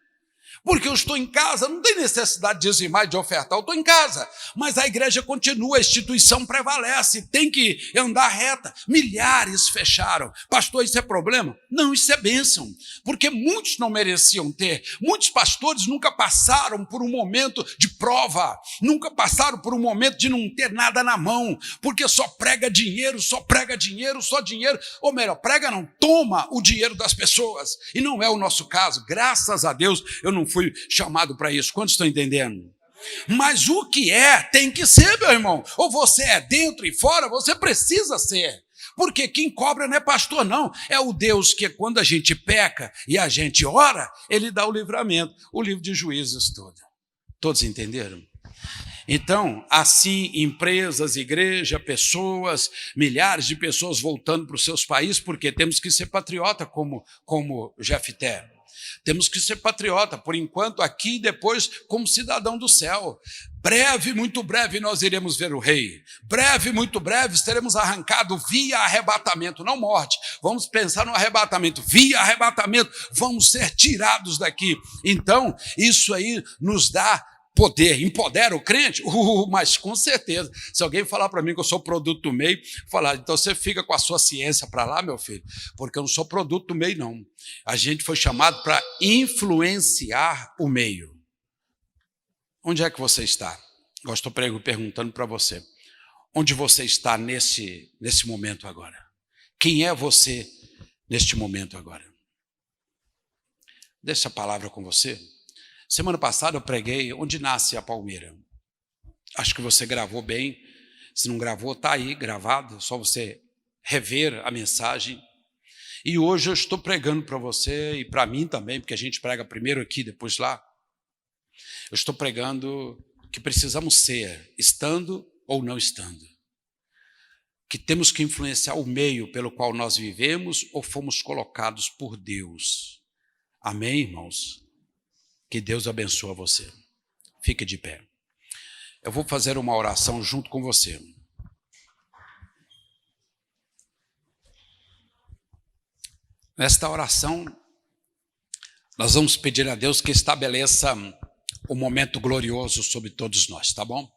Porque eu estou em casa, não tem necessidade de dizimar e de ofertar, eu estou em casa. Mas a igreja continua, a instituição prevalece, tem que andar reta. Milhares fecharam. Pastor, isso é problema? Não, isso é bênção. Porque muitos não mereciam ter. Muitos pastores nunca passaram por um momento de prova, nunca passaram por um momento de não ter nada na mão, porque só prega dinheiro, só dinheiro. Ou melhor, prega não, toma o dinheiro das pessoas. E não é o nosso caso. Graças a Deus, eu não fui chamado para isso. Quantos estão entendendo? Mas o que é, tem que ser, meu irmão. Ou você é dentro e fora, você precisa ser. Porque quem cobra não é pastor, não. É o Deus que, quando a gente peca e a gente ora, ele dá o livramento. O livro de Juízes todo. Todos entenderam? Então, assim, empresas, igreja, pessoas, milhares de pessoas voltando para os seus países, porque temos que ser patriota como Jefté. Temos que ser patriota, por enquanto, aqui e depois como cidadão do céu. Breve, muito breve, nós iremos ver o rei. Breve, muito breve, seremos arrancados via arrebatamento, não morte. Vamos pensar no arrebatamento, via arrebatamento, vamos ser tirados daqui. Então, isso aí nos dá poder, empodera o crente? Mas com certeza, se alguém falar para mim que eu sou produto do meio, falar, então você fica com a sua ciência para lá, meu filho, porque eu não sou produto do meio, não. A gente foi chamado para influenciar o meio. Onde é que você está? Eu estou perguntando para você. Onde você está nesse momento agora? Quem é você neste momento agora? Deixa a palavra com você. Semana passada eu preguei onde nasce a palmeira. Acho que você gravou bem. Se não gravou, está aí gravado. É só você rever a mensagem. E hoje eu estou pregando para você e para mim também, porque a gente prega primeiro aqui, depois lá. Eu estou pregando que precisamos ser, estando ou não estando. Que temos que influenciar o meio pelo qual nós vivemos ou fomos colocados por Deus. Amém, irmãos? Que Deus abençoe você. Fique de pé. Eu vou fazer uma oração junto com você. Nesta oração, nós vamos pedir a Deus que estabeleça um momento glorioso sobre todos nós, tá bom?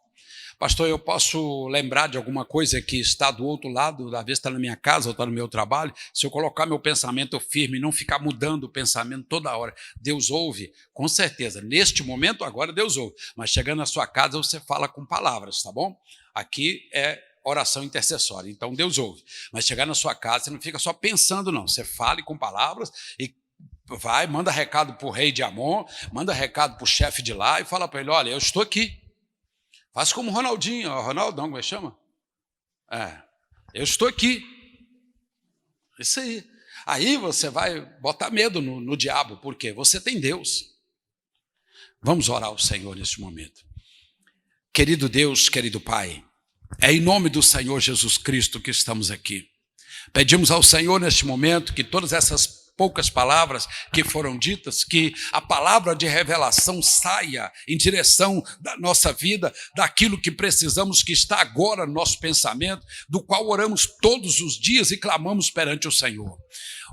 Pastor, eu posso lembrar de alguma coisa que está do outro lado, da vez está na minha casa ou está no meu trabalho, se eu colocar meu pensamento firme e não ficar mudando o pensamento toda hora, Deus ouve, com certeza, neste momento agora Deus ouve, mas chegando na sua casa você fala com palavras, tá bom? Aqui é oração intercessória, então Deus ouve, mas chegar na sua casa você não fica só pensando não, você fale com palavras e vai, manda recado para o rei de Amon, manda recado para o chefe de lá e fala para ele, olha, eu estou aqui. Faz como o Ronaldinho, Ronaldão, como é que chama? Eu estou aqui. Isso aí. Aí você vai botar medo no diabo, porque você tem Deus. Vamos orar ao Senhor neste momento. Querido Deus, querido Pai, é em nome do Senhor Jesus Cristo que estamos aqui. Pedimos ao Senhor neste momento que todas essas poucas palavras que foram ditas, que a palavra de revelação saia em direção da nossa vida, daquilo que precisamos, que está agora no nosso pensamento, do qual oramos todos os dias e clamamos perante o Senhor.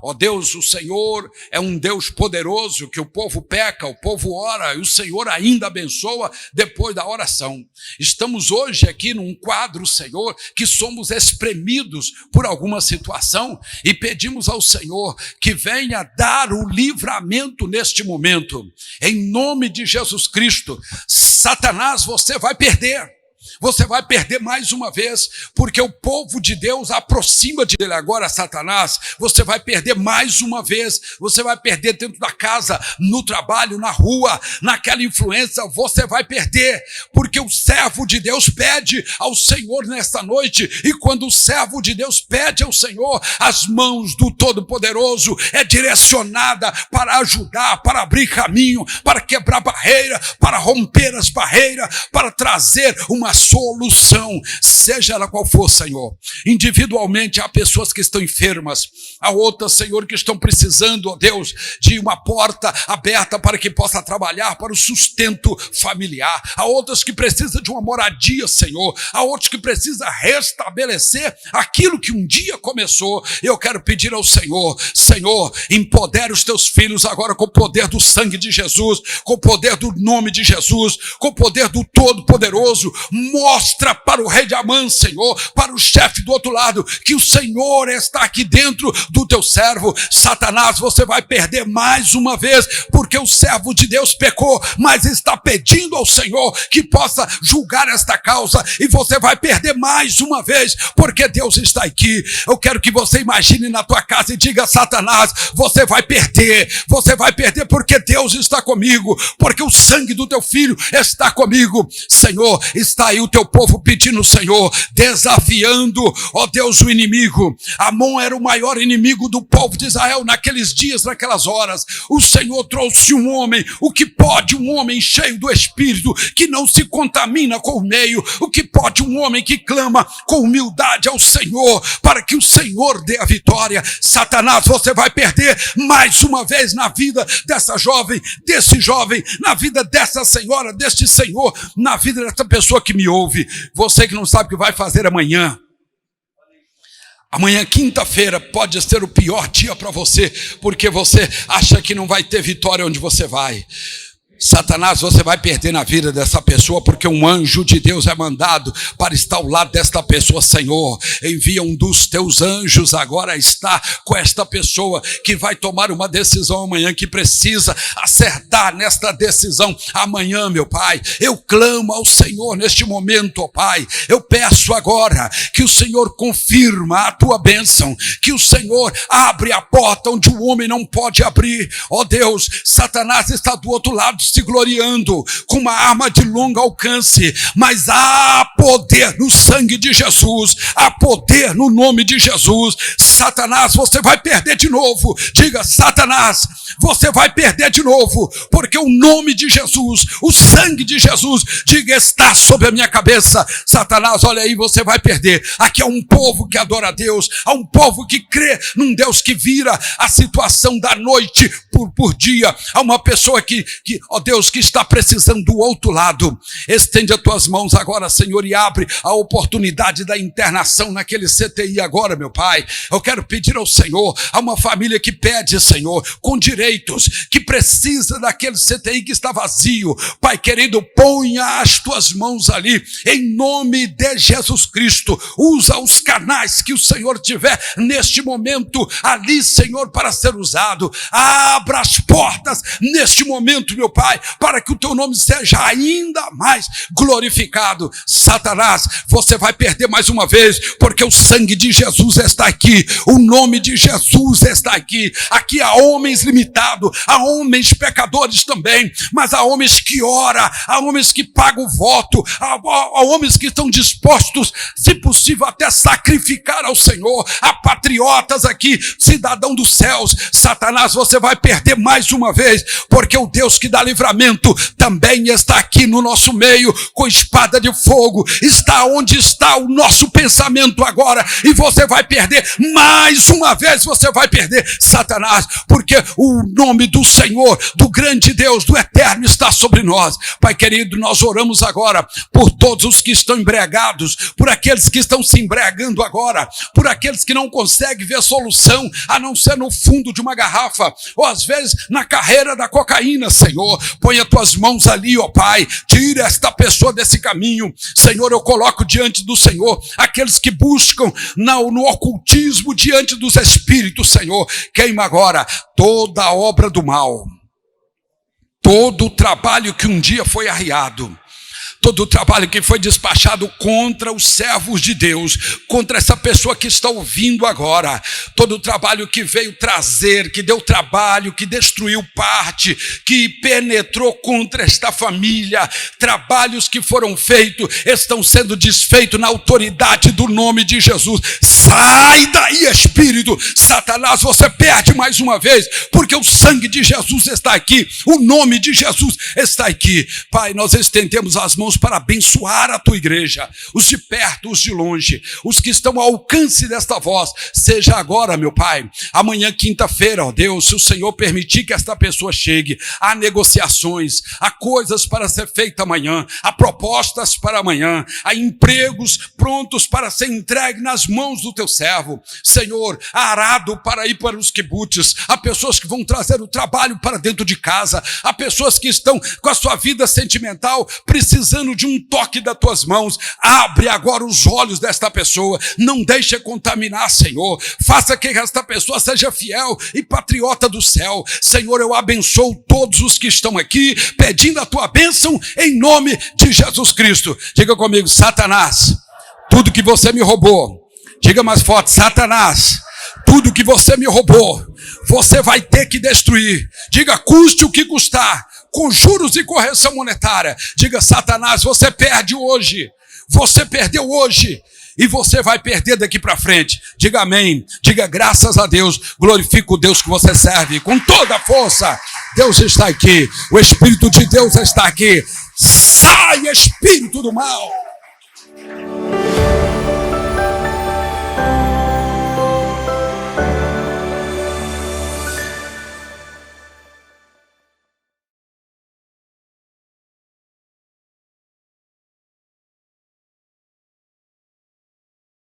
Ó Deus, o Senhor é um Deus poderoso, que o povo peca, o povo ora, e o Senhor ainda abençoa depois da oração. Estamos hoje aqui num quadro, Senhor, que somos espremidos por alguma situação e pedimos ao Senhor que venha dar o livramento neste momento. Em nome de Jesus Cristo, Satanás, você vai perder. você vai perder mais uma vez, porque o povo de Deus aproxima de ele. Agora, Satanás, você vai perder mais uma vez, você vai perder dentro da casa, no trabalho, na rua, naquela influência, você vai perder, porque o servo de Deus pede ao Senhor nesta noite, e quando o servo de Deus pede ao Senhor, as mãos do Todo-Poderoso é direcionada para ajudar, para abrir caminho, para quebrar barreira, para romper as barreiras, para trazer uma solução, seja ela qual for, Senhor. Individualmente há pessoas que estão enfermas, há outras, Senhor, que estão precisando, ó Deus, de uma porta aberta para que possa trabalhar para o sustento familiar, há outras que precisam de uma moradia, Senhor, há outros que precisam restabelecer aquilo que um dia começou. Eu quero pedir ao Senhor, Senhor, empodere os teus filhos agora com o poder do sangue de Jesus, com o poder do nome de Jesus, com o poder do Todo-Poderoso. Mostra para o rei de Amã, Senhor, para o chefe do outro lado, que o Senhor está aqui dentro do teu servo. Satanás, você vai perder mais uma vez, porque o servo de Deus pecou, mas está pedindo ao Senhor que possa julgar esta causa, e você vai perder mais uma vez, porque Deus está aqui. Eu quero que você imagine na tua casa e diga: Satanás, você vai perder porque Deus está comigo, porque o sangue do teu filho está comigo. Senhor, está aí o teu povo pedindo, Senhor, desafiando, ó Deus, o inimigo. Amon era o maior inimigo do povo de Israel naqueles dias, naquelas horas. O Senhor trouxe um homem, o que pode um homem cheio do Espírito, que não se contamina com o meio, o que pode um homem que clama com humildade ao Senhor, para que o Senhor dê a vitória. Satanás, você vai perder mais uma vez na vida dessa jovem, desse jovem, na vida dessa senhora, deste senhor, na vida dessa pessoa que me ouve. Você que não sabe o que vai fazer amanhã, quinta-feira, pode ser o pior dia para você, porque você acha que não vai ter vitória onde você vai. Satanás, você vai perder na vida dessa pessoa, porque um anjo de Deus é mandado para estar ao lado desta pessoa. Senhor, envia um dos teus anjos agora, está com esta pessoa que vai tomar uma decisão amanhã, que precisa acertar nesta decisão amanhã, meu Pai. Eu clamo ao Senhor neste momento, ó Pai. Eu peço agora que o Senhor confirma a tua bênção, que o Senhor abre a porta onde o homem não pode abrir. Ó Deus, Satanás está do outro lado se gloriando com uma arma de longo alcance, mas há poder no sangue de Jesus, há poder no nome de Jesus. Satanás, você vai perder de novo. Diga: Satanás, você vai perder de novo, porque o nome de Jesus, o sangue de Jesus, diga, está sobre a minha cabeça. Satanás, olha aí, você vai perder. Aqui há um povo que adora a Deus, há um povo que crê num Deus que vira a situação da noite por dia. Há uma pessoa que ó Deus, que está precisando do outro lado. Estende as tuas mãos agora, Senhor, e abre a oportunidade da internação naquele CTI agora, meu Pai. Eu quero pedir ao Senhor, a uma família que pede, Senhor, com direitos, que precisa daquele CTI que está vazio. Pai querido, ponha as tuas mãos ali, em nome de Jesus Cristo. Usa os canais que o Senhor tiver neste momento ali, Senhor, para ser usado. Abra as portas neste momento, meu Pai, para que o teu nome seja ainda mais glorificado. Satanás, você vai perder mais uma vez, porque o sangue de Jesus está aqui, o nome de Jesus está aqui. Aqui há homens limitados, há homens pecadores também, mas há homens que oram, há homens que pagam voto, há homens que estão dispostos, se possível, até sacrificar ao Senhor. Há patriotas aqui, cidadão dos céus. Satanás, você vai perder mais uma vez, porque o Deus que dá livramento também está aqui no nosso meio, com espada de fogo. Está onde está o nosso pensamento agora, e você vai perder mais uma vez. Você vai perder, Satanás, porque o nome do Senhor, do grande Deus, do eterno, está sobre nós. Pai querido, nós oramos agora por todos os que estão embriagados, por aqueles que estão se embriagando agora, por aqueles que não conseguem ver solução a não ser no fundo de uma garrafa, ou às vezes na carreira da cocaína. Senhor, põe as tuas mãos ali, ó Pai, tira esta pessoa desse caminho. Senhor, eu coloco diante do Senhor aqueles que buscam no ocultismo diante dos espíritos. Senhor, queima agora toda a obra do mal, todo o trabalho que um dia foi arriado, todo o trabalho que foi despachado contra os servos de Deus, contra essa pessoa que está ouvindo agora, todo o trabalho que veio trazer, que deu trabalho, que destruiu parte, que penetrou contra esta família, trabalhos que foram feitos, estão sendo desfeitos na autoridade do nome de Jesus. Sai daí, espírito! Satanás, você perde mais uma vez, porque o sangue de Jesus está aqui, o nome de Jesus está aqui. Pai, nós estendemos as mãos para abençoar a tua igreja, os de perto, os de longe, os que estão ao alcance desta voz, seja agora, meu Pai, amanhã, quinta-feira, ó Deus, se o Senhor permitir que esta pessoa chegue, há negociações, há coisas para ser feita amanhã, há propostas para amanhã, há empregos prontos para ser entregue nas mãos do teu servo, Senhor, há arado para ir para os quibutzes, há pessoas que vão trazer o trabalho para dentro de casa, há pessoas que estão com a sua vida sentimental precisando de um toque das tuas mãos. Abre agora os olhos desta pessoa, não deixe contaminar, Senhor, faça que esta pessoa seja fiel e patriota do céu. Senhor, eu abençoo todos os que estão aqui, pedindo a tua bênção em nome de Jesus Cristo. Diga comigo: Satanás, tudo que você me roubou, diga mais forte: Satanás, tudo que você me roubou, você vai ter que destruir. Diga: custe o que custar, com juros e correção monetária. Diga: Satanás, você perde hoje, você perdeu hoje, e você vai perder daqui para frente. Diga amém, diga graças a Deus, glorifica o Deus que você serve com toda a força. Deus está aqui, o Espírito de Deus está aqui. Sai, espírito do mal!